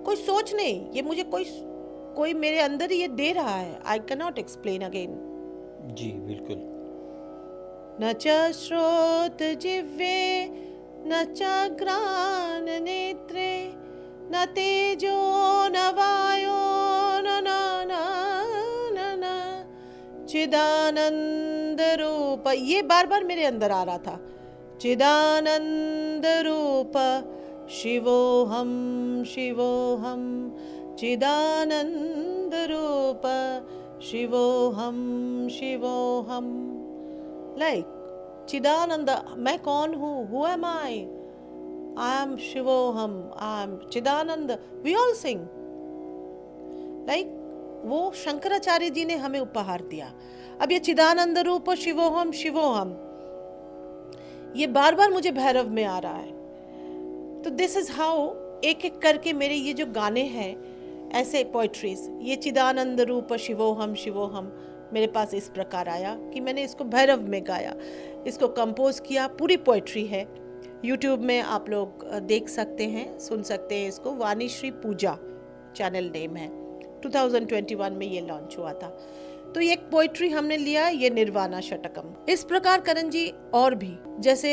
कोई सोच नहीं, ये मुझे कोई मेरे अंदर ये दे रहा है। I can not explain again. जी बिल्कुल। न च श्रोत जिह्वे न च घ्राण नेत्रे न तेजो न वायो न चिदानंद रूप। ये बार बार मेरे अंदर आ रहा था, चिदानंद रूप शिवोहम शिवोहम, चिदानंद रूप शिवोहम शिवोहम। लाइक चिदानंद, मैं कौन हूँ? हु एम आई एम शिवोहम, आई एम चिदानंद। वी ऑल सिंग लाइक वो शंकराचार्य जी ने हमें उपहार दिया। अब ये चिदानंद रूप शिवोहम शिवोहम, ये बार बार मुझे भैरव में आ रहा है। तो दिस इज हाउ एक एक करके मेरे ये जो गाने हैं, ऐसे पोइट्रीज, ये चिदानंद रूप शिवोहम शिवोहम मेरे पास इस प्रकार आया कि मैंने इसको भैरव में गाया, इसको कंपोज किया। पूरी पोइट्री है, यूट्यूब में आप लोग देख सकते हैं, सुन सकते हैं इसको। वाणीश्री पूजा चैनल नेम है, 2021 में ये लॉन्च हुआ था। तो ये एक पोइट्री हमने लिया, ये निर्वाणा षटकम। इस प्रकार करण जी और भी, जैसे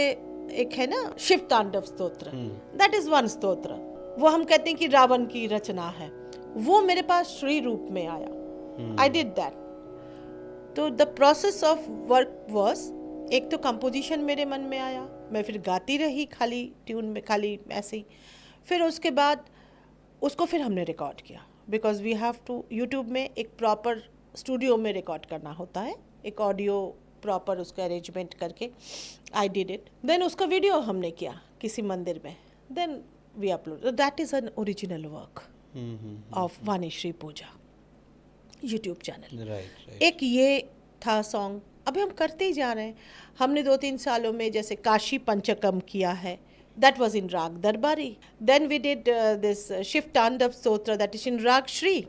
एक है ना Shiv Tandav Stotra, that is one स्तोत्र। वो हम कहते हैं कि रावण की रचना है, वो मेरे पास श्री रूप में आया। I did that. तो the process of work was, एक तो कंपोजिशन मेरे मन में आया, मैं फिर गाती रही खाली ट्यून में, खाली ऐसे ही। फिर उसके बाद उसको फिर हमने रिकॉर्ड किया, because we have to, YouTube में एक प्रॉपर स्टूडियो में रिकॉर्ड करना होता है, एक ऑडियो प्रॉपर उसका अरेंजमेंट करके आई डिड इट। देन उसका वीडियो हमने किया किसी मंदिर में, then we upload. That is an original work of Vanishree Pooja YouTube channel. Right. एक ये था सॉन्ग, अभी हम करते ही जा रहे हैं। हमने 2-3 सालों में जैसे काशी पंचकम किया है, that was in raga Darbari. Then we did this Shiv Tandav Stotra, that is in raga Shri,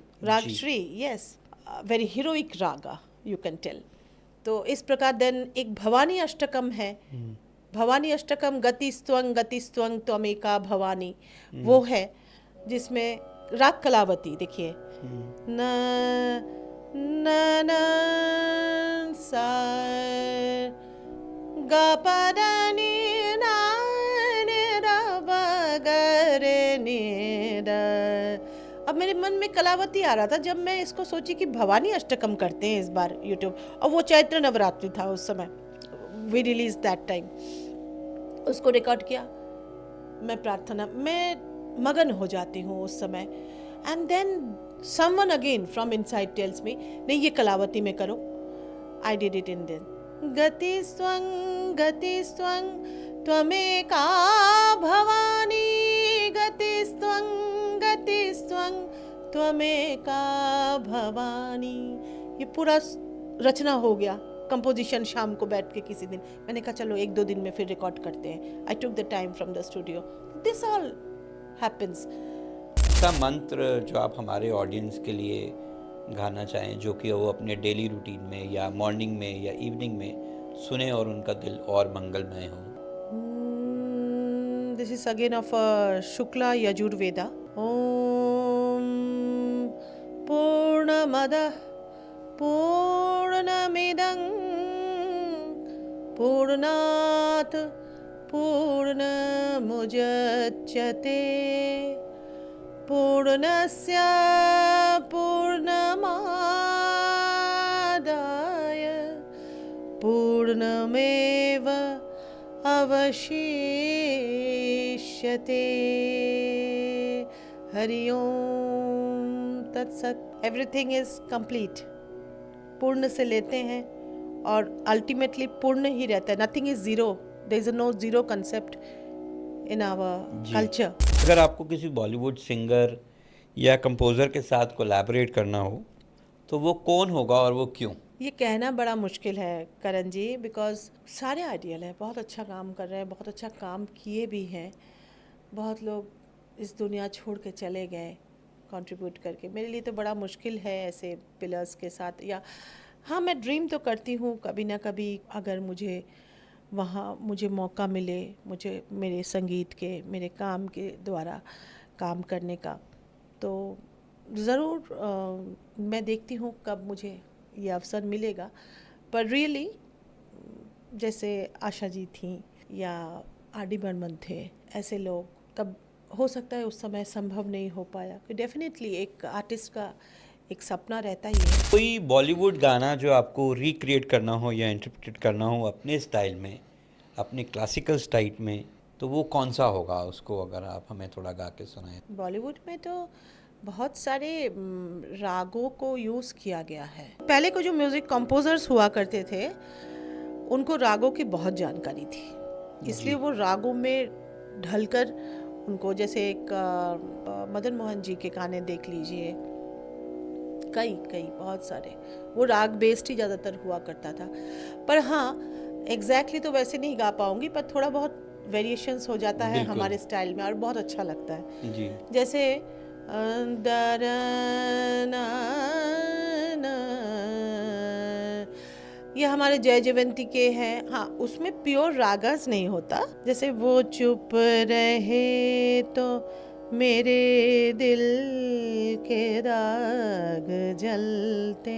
yes, very heroic raga you can tell. तो इस प्रकार देन एक भवानी अष्टकम है, भवानी अष्टकम गति स्वंग त्वमेका भवानी, वो है जिसमें राग कलावती देखिए, न न न सा ग प द नि ना नि र ब ग रे नि द। अब मेरे मन में कलावती आ रहा था जब मैं इसको सोची कि भवानी अष्टकम करते हैं इस बार यूट्यूब, और वो चैत्र नवरात्रि था उस समय, वी रिलीज दैट टाइम। उसको रिकॉर्ड किया, मैं प्रार्थना में मगन हो जाती हूँ उस समय, and then someone again from inside tells me नहीं ये कलावती में करो। I did it in then गति स्वंग त्वमेका भवानी, गति स्वंग त्वमेका भवानी। ये पूरा रचना हो गया, कंपोजिशन शाम को बैठ के किसी दिन मैंने कहा चलो 1-2 दिन में फिर रिकॉर्ड करते हैं। I took the time from the studio, this all happens। का मंत्र जो आप हमारे ऑडियंस के लिए गाना चाहें, जो कि वो अपने डेली रूटीन में या मॉर्निंग में या इवनिंग में सुने और उनका दिल और मंगलमय हो। This is again of Shukla Yajurveda. ओम पूर्णमदः पूर्णमिदं पूर्णात् पूर्णमुदच्यते पूर्णस्य पूर्णमादाय पूर्णमेव अवशिष्यते। हरि ओम तत्सत। एवरीथिंग इज कंप्लीट, पूर्ण से लेते हैं और अल्टीमेटली पूर्ण ही रहता है। Nothing is zero, there is no zero concept in our culture. अगर आपको किसी बॉलीवुड सिंगर या कंपोज़र के साथ कोलैबोरेट करना हो तो वो कौन होगा और वो क्यों? ये कहना बड़ा मुश्किल है करण जी, बिकॉज सारे आइडियल हैं, बहुत अच्छा काम कर रहे हैं, बहुत अच्छा काम किए भी हैं। बहुत लोग इस दुनिया छोड़ के चले गए कंट्रीब्यूट करके। मेरे लिए तो बड़ा मुश्किल है ऐसे पिलर्स के साथ। या हाँ, मैं ड्रीम तो करती हूँ कभी ना कभी, अगर मुझे वहाँ मुझे मौका मिले, मुझे मेरे संगीत के, मेरे काम के द्वारा काम करने का, तो ज़रूर मैं देखती हूँ कब मुझे ये अवसर मिलेगा। पर रियली जैसे आशा जी थी या आर.डी. बर्मन थे, ऐसे लोग, तब हो सकता है उस समय संभव नहीं हो पाया। डेफिनेटली एक आर्टिस्ट का एक सपना रहता ही है। कोई बॉलीवुड गाना जो आपको रिक्रिएट करना हो या इंटरप्रेट करना हो अपने स्टाइल में, अपने क्लासिकल स्टाइल में, तो वो कौन सा होगा? उसको अगर आप हमें थोड़ा गा के सुनाएं। बॉलीवुड में तो बहुत सारे रागों को यूज़ किया गया है। पहले को जो म्यूज़िक कंपोजर्स हुआ करते थे उनको रागों की बहुत जानकारी थी, इसलिए वो रागों में ढलकर उनको, जैसे एक मदन मोहन जी के गाने देख लीजिए, कई बहुत सारे, वो राग बेस्ड ही ज़्यादातर हुआ करता था। पर हाँ, एग्जैक्टली तो वैसे नहीं गा पाऊंगी, पर थोड़ा बहुत वेरिएशंस हो जाता है हमारे स्टाइल में और बहुत अच्छा लगता है जी। जैसे ये हमारे जय जयवंती के हैं। हाँ, उसमें प्योर रागस नहीं होता। जैसे वो चुप रहे तो मेरे दिल के राग जलते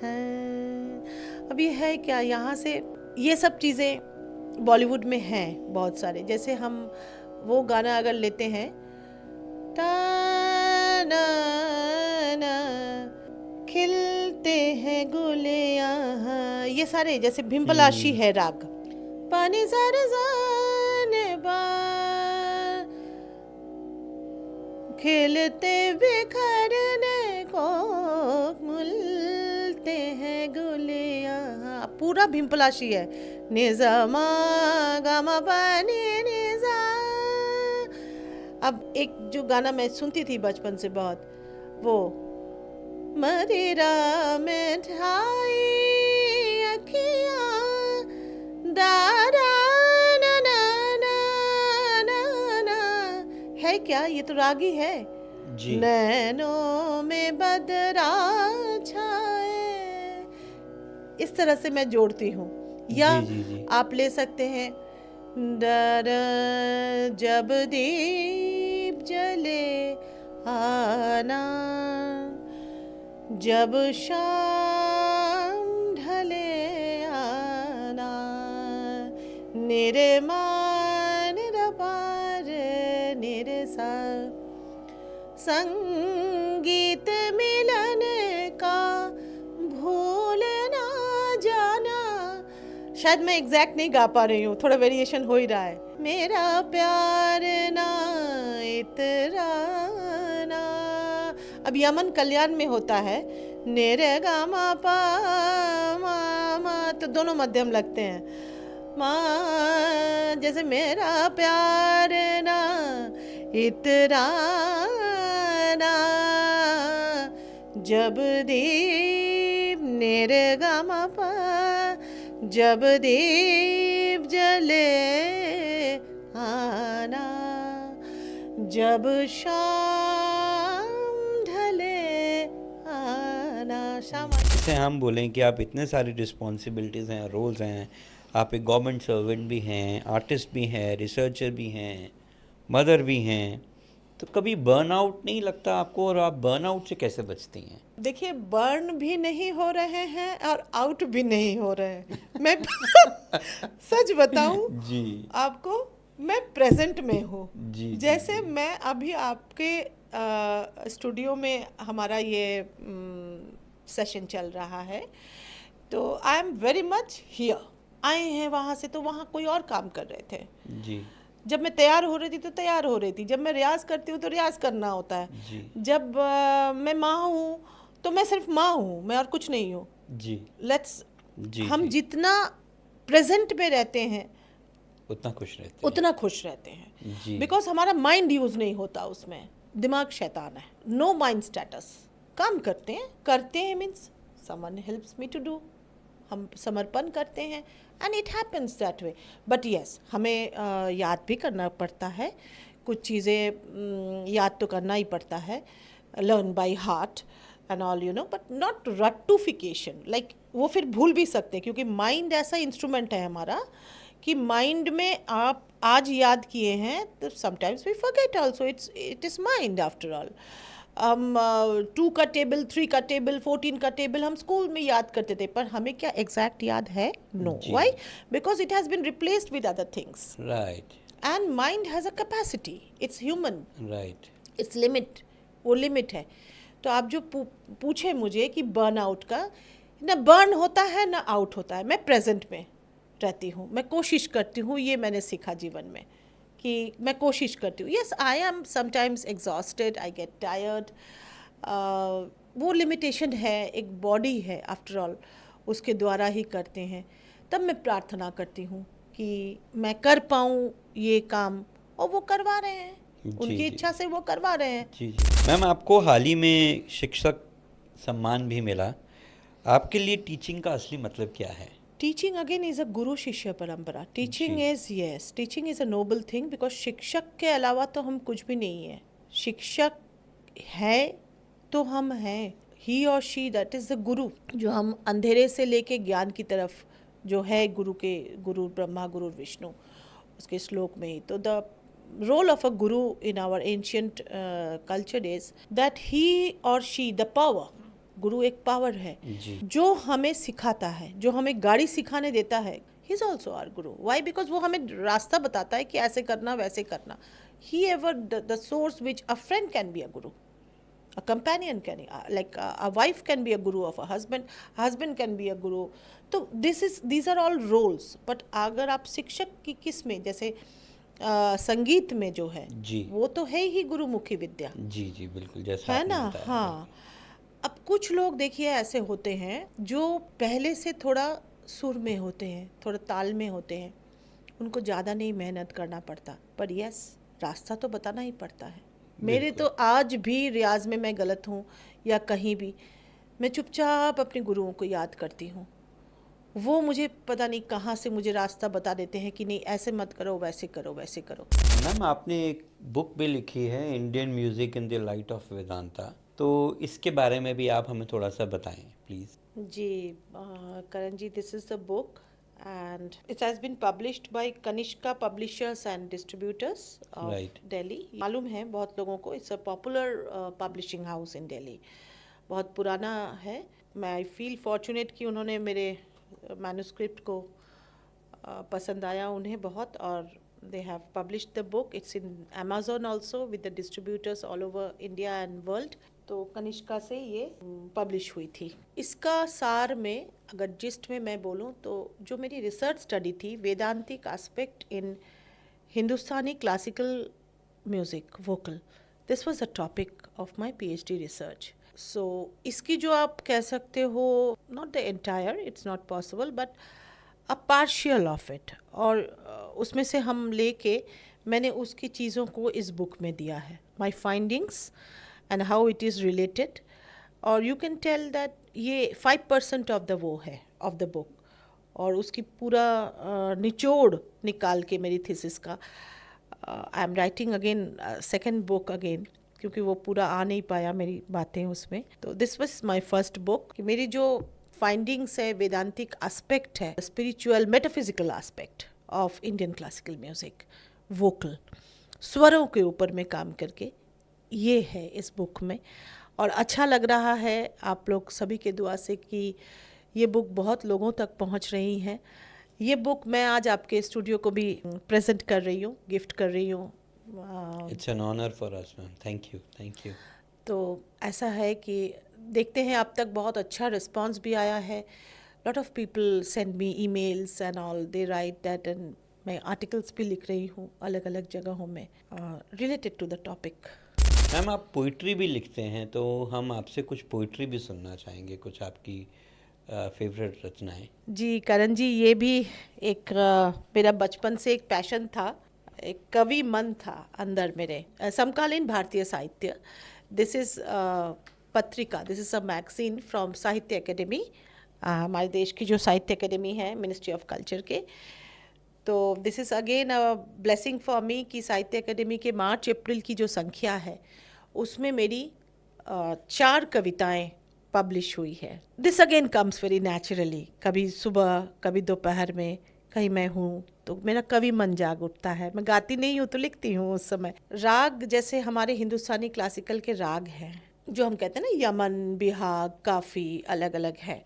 हैं। अब ये है क्या, यहाँ से ये सब चीज़ें बॉलीवुड में हैं बहुत सारे। जैसे हम वो गाना अगर लेते हैं, ताना ना खिलते हैं गुल यहाँ, ये सारे जैसे भिम्पलाशी है राग, पानी सारे जाने बा खिलते बिखरने को मुल पूरा भीमपलाशी है। निजा मा गा मा पा नी निजा। अब एक जो गाना मैं सुनती थी बचपन से बहुत, वो मदिरा मिठाई अखियाँ दारा ना ना ना ना ना, है क्या? ये तो रागी है। जी नैनों में बदरा छाए, इस तरह से मैं जोड़ती हूँ। या जी आप ले सकते हैं दर जब दीप जले आना, जब शाम ढले आना, निर्मान रबार निरसा, संगीत मिलन का भूल ना जाना। शायद मैं एग्जैक्ट नहीं गा पा रही हूँ, थोड़ा वेरिएशन हो ही रहा है। मेरा प्यार ना इतराना। अब यमन कल्याण में होता है नेरे गा मा पा मा मा, तो दोनों मध्यम लगते हैं। माँ जैसे मेरा प्यार ना इतराना, जब दीप नेरे गा मा पा, जब दीप जले आना, जब शाम ढले आना। शाम जैसे हम बोलें कि आप इतने सारी रिस्पॉन्सिबिलिटीज़ हैं, रोल्स हैं, आप एक गवर्नमेंट सर्वेंट भी हैं, आर्टिस्ट भी हैं, रिसर्चर भी हैं, मदर भी हैं, तो कभी बर्नआउट नहीं लगता आपको, और आप बर्नआउट से कैसे बचती हैं? देखिए, बर्न भी नहीं हो रहे हैं और आउट भी नहीं हो रहे हैं। मैं सच बताऊं जी आपको, मैं प्रेजेंट में हूँ। जी जैसे मैं अभी आपके स्टूडियो में हमारा ये सेशन चल रहा है, तो I am very much here. आए हैं वहाँ से, तो वहाँ कोई और काम कर रहे थे। जी जब मैं तैयार हो रही थी तो तैयार हो रही थी, जब मैं रियाज करती हूँ तो रियाज करना होता है। जी जब मैं माँ हूँ तो मैं सिर्फ माँ हूँ, मैं और कुछ नहीं हूँ। जी लेट्स जी हम जी, जितना प्रेजेंट पे रहते हैं उतना खुश रहते हैं। उतना खुश रहते हैं, जी बिकॉज हमारा माइंड यूज नहीं होता उसमें। दिमाग शैतान है। No mind status. काम करते हैं means someone helps me to do, हम समर्पण करते हैं and it happens that way. But yes, हमें याद भी करना पड़ता है कुछ चीज़ें, याद तो करना ही पड़ता है, learn by heart and all you know, but not रट्टूफिकेशन। लाइक वो फिर भूल भी सकते हैं, क्योंकि माइंड ऐसा इंस्ट्रूमेंट है हमारा कि माइंड में आप आज याद किए हैं तो sometimes we forget also, it is mind after all. हम 2 का टेबल, 3 का टेबल, 14 का टेबल हम स्कूल में याद करते थे, पर हमें क्या एग्जैक्ट याद है? नो। जी। Why? Because it has been replaced with other things right and mind has a capacity, it's human, right its limit, वो लिमिट है। तो आप जो पूछे मुझे कि बर्न आउट का, ना बर्न होता है ना आउट होता है। मैं प्रेजेंट में रहती हूँ, मैं कोशिश करती हूँ, ये मैंने सीखा जीवन में कि मैं कोशिश करती हूँ। Yes, I am sometimes exhausted, I get tired, वो लिमिटेशन है, एक बॉडी है आफ्टर ऑल, उसके द्वारा ही करते हैं। तब मैं प्रार्थना करती हूँ कि मैं कर पाऊँ ये काम, और वो करवा रहे हैं, जी, उनकी जी। इच्छा से वो करवा रहे हैं। जी जी मैम, आपको हाल ही में शिक्षक सम्मान भी मिला। आपके लिए टीचिंग का असली मतलब क्या है? Teaching again is a guru shishya parampara. Teaching जी। Is, yes, teaching is a noble thing, because शिक्षक के अलावा तो हम कुछ भी नहीं है। शिक्षक है तो हम हैं, ही और शी, दैट इज द गुरु, जो हम अंधेरे से लेके ज्ञान की तरफ, जो है गुरु के, गुरु ब्रह्मा गुरु विष्णु, उसके श्लोक में ही। तो the role of a guru in our ancient culture is that he or she, the power, गुरु एक पावर है जी। जो हमें सिखाता है, जो हमें गाड़ी सिखाने देता है। He is also our Guru. Y? Because वो हमें रास्ता बताता है कि ऐसे करना वैसे करना। He ever the source which a friend can be a guru, a companion can, like a wife can be a guru of a husband can be a guru. तो these are all roles. but अगर आप शिक्षक की किस में, जैसे संगीत में जो है, जी। वो तो है ही गुरुमुखी विद्या, जी जी बिल्कुल, जैसा है आपने ना? बताया। हाँ। अब कुछ लोग देखिए ऐसे होते हैं जो पहले से थोड़ा सुर में होते हैं, थोड़ा ताल में होते हैं, उनको ज़्यादा नहीं मेहनत करना पड़ता, पर यस रास्ता तो बताना ही पड़ता है। मेरे तो आज भी रियाज में मैं गलत हूँ या कहीं भी, मैं चुपचाप अपने गुरुओं को याद करती हूँ। वो मुझे पता नहीं कहाँ से मुझे रास्ता बता देते हैं कि नहीं ऐसे मत करो, वैसे करो, वैसे करो। मैम आपने एक बुक भी लिखी है, Indian music in the light of Vedanta, तो इसके बारे में भी आप हमें थोड़ा सा बताएं प्लीज। जी Karan ji, this is the book and it has been published by Kanishka Publishers and Distributors of Right. Delhi. मालूम है बहुत लोगों को, it's a popular publishing house in Delhi. बहुत पुराना है। मैं आई फील फॉर्चुनेट कि उन्होंने मेरे मैन्युस्क्रिप्ट को पसंद आया उन्हें बहुत, और they have published the book. It's in Amazon also with the distributors all over India and world. तो कनिष्का से ये पब्लिश हुई थी। इसका सार में अगर जिस्ट में मैं बोलूँ तो जो मेरी रिसर्च स्टडी थी, Vedantic aspect in Hindustani classical music vocal, this was a topic of my PhD research. So इसकी जो आप कह सकते हो, not the entire, it's not possible, but a partial of it, और उसमें से हम लेके मैंने उसकी चीज़ों को इस बुक में दिया है, my findings and how it is related. और यू कैन टेल दैट ये 5% ऑफ द वो है ऑफ द बुक, और उसकी पूरा निचोड़ निकाल के मेरी थीसिस का I am writing again second book again, क्योंकि वो पूरा आ नहीं पाया मेरी बातें उसमें। तो this was my first book. मेरी जो फाइंडिंग्स है, वेदांतिक एस्पेक्ट है, spiritual metaphysical aspect of Indian classical music vocal, स्वरों के ऊपर में काम करके, ये है इस बुक में। और अच्छा लग रहा है आप लोग सभी के दुआ से कि ये बुक बहुत लोगों तक पहुंच रही है। ये बुक मैं आज आपके स्टूडियो को भी प्रेजेंट कर रही हूँ, गिफ्ट कर रही हूँ। It's an honour for us ma'am, thank you, thank you. तो ऐसा है कि देखते हैं, अब तक बहुत अच्छा रिस्पांस भी आया है। Lot of people send me emails and all, they write that, and मैं आर्टिकल्स भी लिख रही हूँ अलग अलग जगहों में related to the topic. Ma'am आप पोइट्री भी लिखते हैं, तो हम आपसे कुछ पोइट्री भी सुनना चाहेंगे, कुछ आपकी फेवरेट रचनाएं। जी करण जी, ये भी एक मेरा बचपन से एक पैशन था, एक कवि मन था अंदर मेरे। समकालीन भारतीय साहित्य, दिस इज़ पत्रिका, this is a magazine from साहित्य एकेडमी, हमारे देश की जो साहित्य एकेडमी है मिनिस्ट्री ऑफ कल्चर के। तो this is again a blessing for me कि साहित्य एकेडमी के मार्च अप्रैल की जो संख्या है उसमें मेरी 4 कविताएं पब्लिश हुई है। This again comes very naturally, कभी सुबह कभी दोपहर में कहीं मैं हूँ तो मेरा कवि मन जाग उठता है। मैं गाती नहीं हूँ तो लिखती हूँ उस समय। राग, जैसे हमारे हिंदुस्तानी क्लासिकल के राग हैं जो हम कहते हैं ना, यमन, बिहाग, काफ़ी अलग अलग है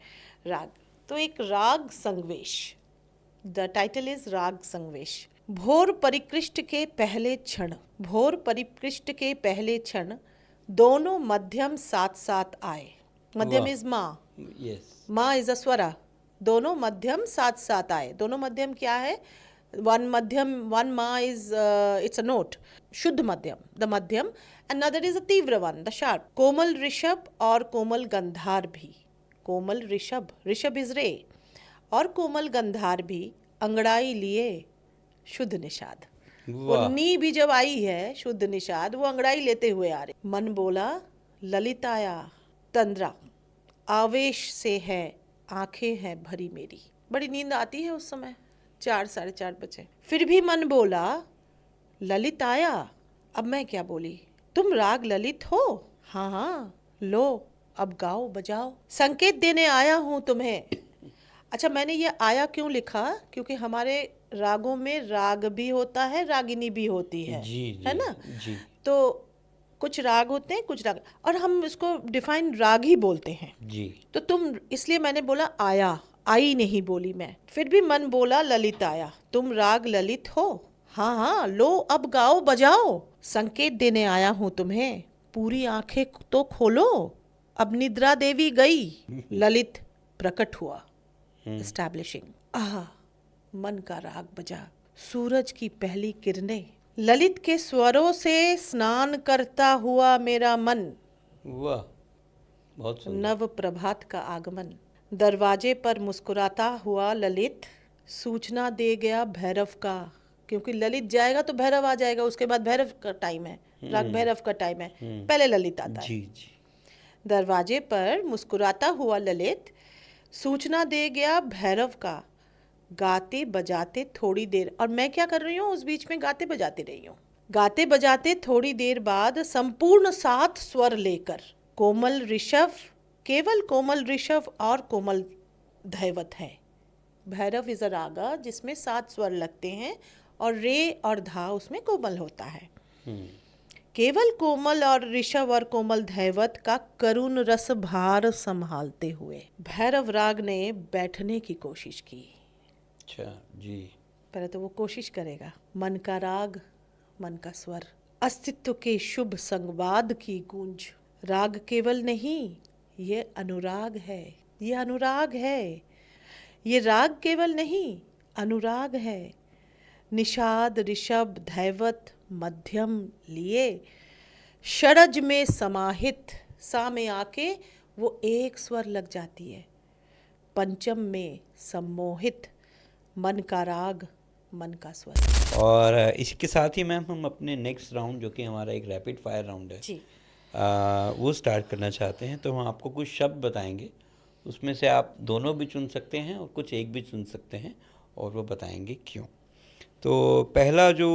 राग। तो एक राग संगवेश, द टाइटल इज राग संगवेश। भोर परिकृष्ट के पहले क्षण, भोर परिकृष्ट के पहले क्षण, दोनों मध्यम साथ साथ आए। मध्यम वाह। इज माँ, यस, माँ इज अ स्वरा, दोनों मध्यम साथ साथ आए। दोनों मध्यम क्या है? वन मध्यम, वन माँ इज इट्स अ नोट, शुद्ध मध्यम, द मध्यम, अनदर इज अ तीव्र वन, द शार्प। कोमल ऋषभ और कोमल गंधार भी, कोमल ऋषभ, ऋषभ इज रे, और कोमल गंधार भी अंगड़ाई लिए शुद्ध निषाद। वो वाह। नी भी जब आई है शुद्ध निषाद, वो अंगड़ाई लेते हुए आ रहे। मन बोला ललिताया तंद्रा, आवेश से है आंखें हैं भरी मेरी। बड़ी नींद आती है उस समय, 4 साढ़े 4 बजे। फिर भी मन बोला ललित आया। अब मैं क्या बोली? तुम राग ललित हो? हाँ हाँ, लो अब गाओ बजाओ, संकेत देने आया हूँ तुम्हें। अच्छा, मैंने ये आया क्यों लिखा? क्योंकि हमारे रागों में राग भी होता है, रागिनी भी होती है, जी है जी ना? जी तो कुछ राग होते हैं, कुछ राग, और हम इसको डिफाइन राग ही बोलते हैं। जी। तो तुम, इसलिए मैंने बोला आया, आई नहीं बोली मैं। फिर भी मन बोला ललित आया। तुम राग ललित हो? हाँ हाँ, लो अब गाओ बजाओ, संकेत देने आया हूँ तुम्हें, पूरी आंखें तो खोलो, अब निद्रा देवी गई, ललित प्रकट हुआ। एस्टैब्लिशिंग, आह, मन का राग बजा, सूरज की पहली किरणें, ललित के स्वरों से स्नान करता हुआ मेरा मन, वाह, बहुत सुंदर। नव प्रभात का आगमन। दरवाजे पर मुस्कुराता हुआ ललित सूचना दे गया भैरव का, क्योंकि ललित जाएगा तो भैरव आ जाएगा, उसके बाद भैरव का टाइम है, राग भैरव का टाइम है, पहले ललित आता है। जी जी। दरवाजे पर मुस्कुराता हुआ ललित सूचना दे गया भैरव का, गाते बजाते थोड़ी देर, और मैं क्या कर रही हूँ उस बीच में गाते बजाते रही हूँ। गाते बजाते थोड़ी देर बाद संपूर्ण 7 स्वर लेकर कोमल ऋषभ, केवल कोमल ऋषभ और कोमल धैवत है। भैरव इज अ रागा जिसमें 7 स्वर लगते हैं और रे और धा उसमें कोमल होता है। केवल कोमल और ऋषभ और कोमल धैवत का करुण रस भार संभालते हुए भैरव राग ने बैठने की कोशिश की। अच्छा जी। पहले तो वो कोशिश करेगा, मन का राग, मन का स्वर, अस्तित्व के शुभ संवाद की गूंज। राग केवल नहीं, ये अनुराग है, ये अनुराग है, ये राग केवल नहीं, अनुराग है। निषाद ऋषभ धैवत मध्यम लिए षडज में समाहित, सा में आके वो एक स्वर लग जाती है। पंचम में सम्मोहित, मन का राग, मन का स्वर। और इसके साथ ही मैम हम अपने नेक्स्ट राउंड, जो कि हमारा एक रैपिड फायर राउंड है, जी वो स्टार्ट करना चाहते हैं। तो हम आपको कुछ शब्द बताएंगे, उसमें से आप दोनों भी चुन सकते हैं और कुछ एक भी चुन सकते हैं, और वो बताएंगे क्यों। तो पहला जो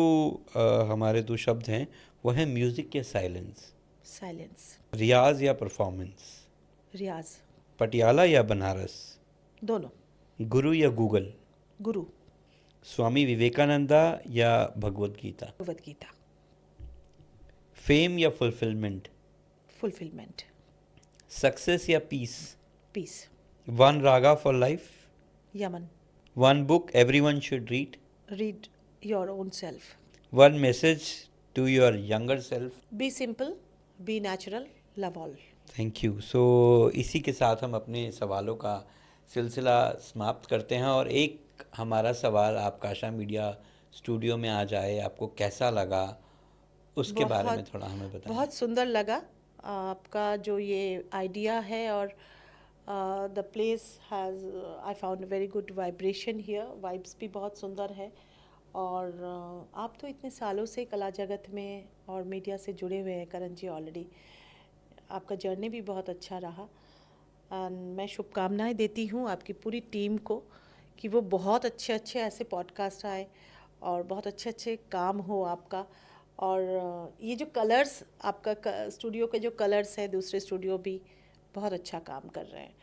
हमारे 2 शब्द हैं वो है म्यूज़िक या साइलेंस, साइलेंस। रियाज या परफॉर्मेंस, रियाज। पटियाला या बनारस, दोनों। गुरु या गूगल, गुरु। स्वामी विवेकानंदा या भगवत गीता, भगवद गीता। फेम या फुलफिलमेंट, फुलफिलमेंट। सक्सेस या peace, peace. One raga for life, Yaman. One book everyone should read, read your own self. One message to your younger self. Be simple, be natural, love all. Thank you. So इसी के साथ हम अपने सवालों का सिलसिला समाप्त करते हैं, और एक हमारा सवाल, आप काशा मीडिया स्टूडियो में आ जाए, आपको कैसा लगा उसके बारे में थोड़ा हमें बताएं। बहुत सुंदर लगा आपका जो ये आइडिया है, और the place has, I found very good vibration here, vibes भी बहुत सुंदर है। और आप तो इतने सालों से कला जगत में और मीडिया से जुड़े हुए हैं करण जी ऑलरेडी, आपका जर्नी भी बहुत अच्छा रहा। मैं शुभकामनाएं देती हूँ आपकी पूरी टीम को कि वो बहुत अच्छे अच्छे ऐसे पॉडकास्ट आए और बहुत अच्छे अच्छे काम हो आपका। और ये जो कलर्स आपका स्टूडियो के जो कलर्स हैं, दूसरे स्टूडियो भी बहुत अच्छा काम कर रहे हैं।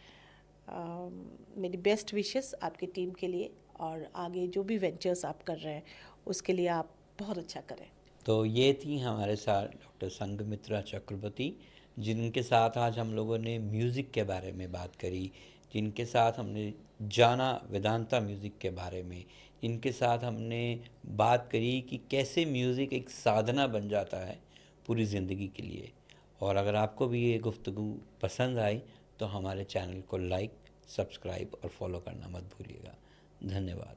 मेरी बेस्ट विशेस आपकी टीम के लिए, और आगे जो भी वेंचर्स आप कर रहे हैं उसके लिए आप बहुत अच्छा करें। तो ये थी हमारे साथ डॉक्टर संघमित्रा चक्रवर्ती, जिनके साथ आज हम लोगों ने म्यूज़िक के बारे में बात करी, जिनके साथ हमने जाना वेदांता म्यूज़िक के बारे में, जिनके साथ हमने बात करी कि कैसे म्यूज़िक एक साधना बन जाता है पूरी ज़िंदगी के लिए। और अगर आपको भी ये गुफ्तगू पसंद आई तो हमारे चैनल को लाइक, सब्सक्राइब और फॉलो करना मत भूलिएगा। धन्यवाद।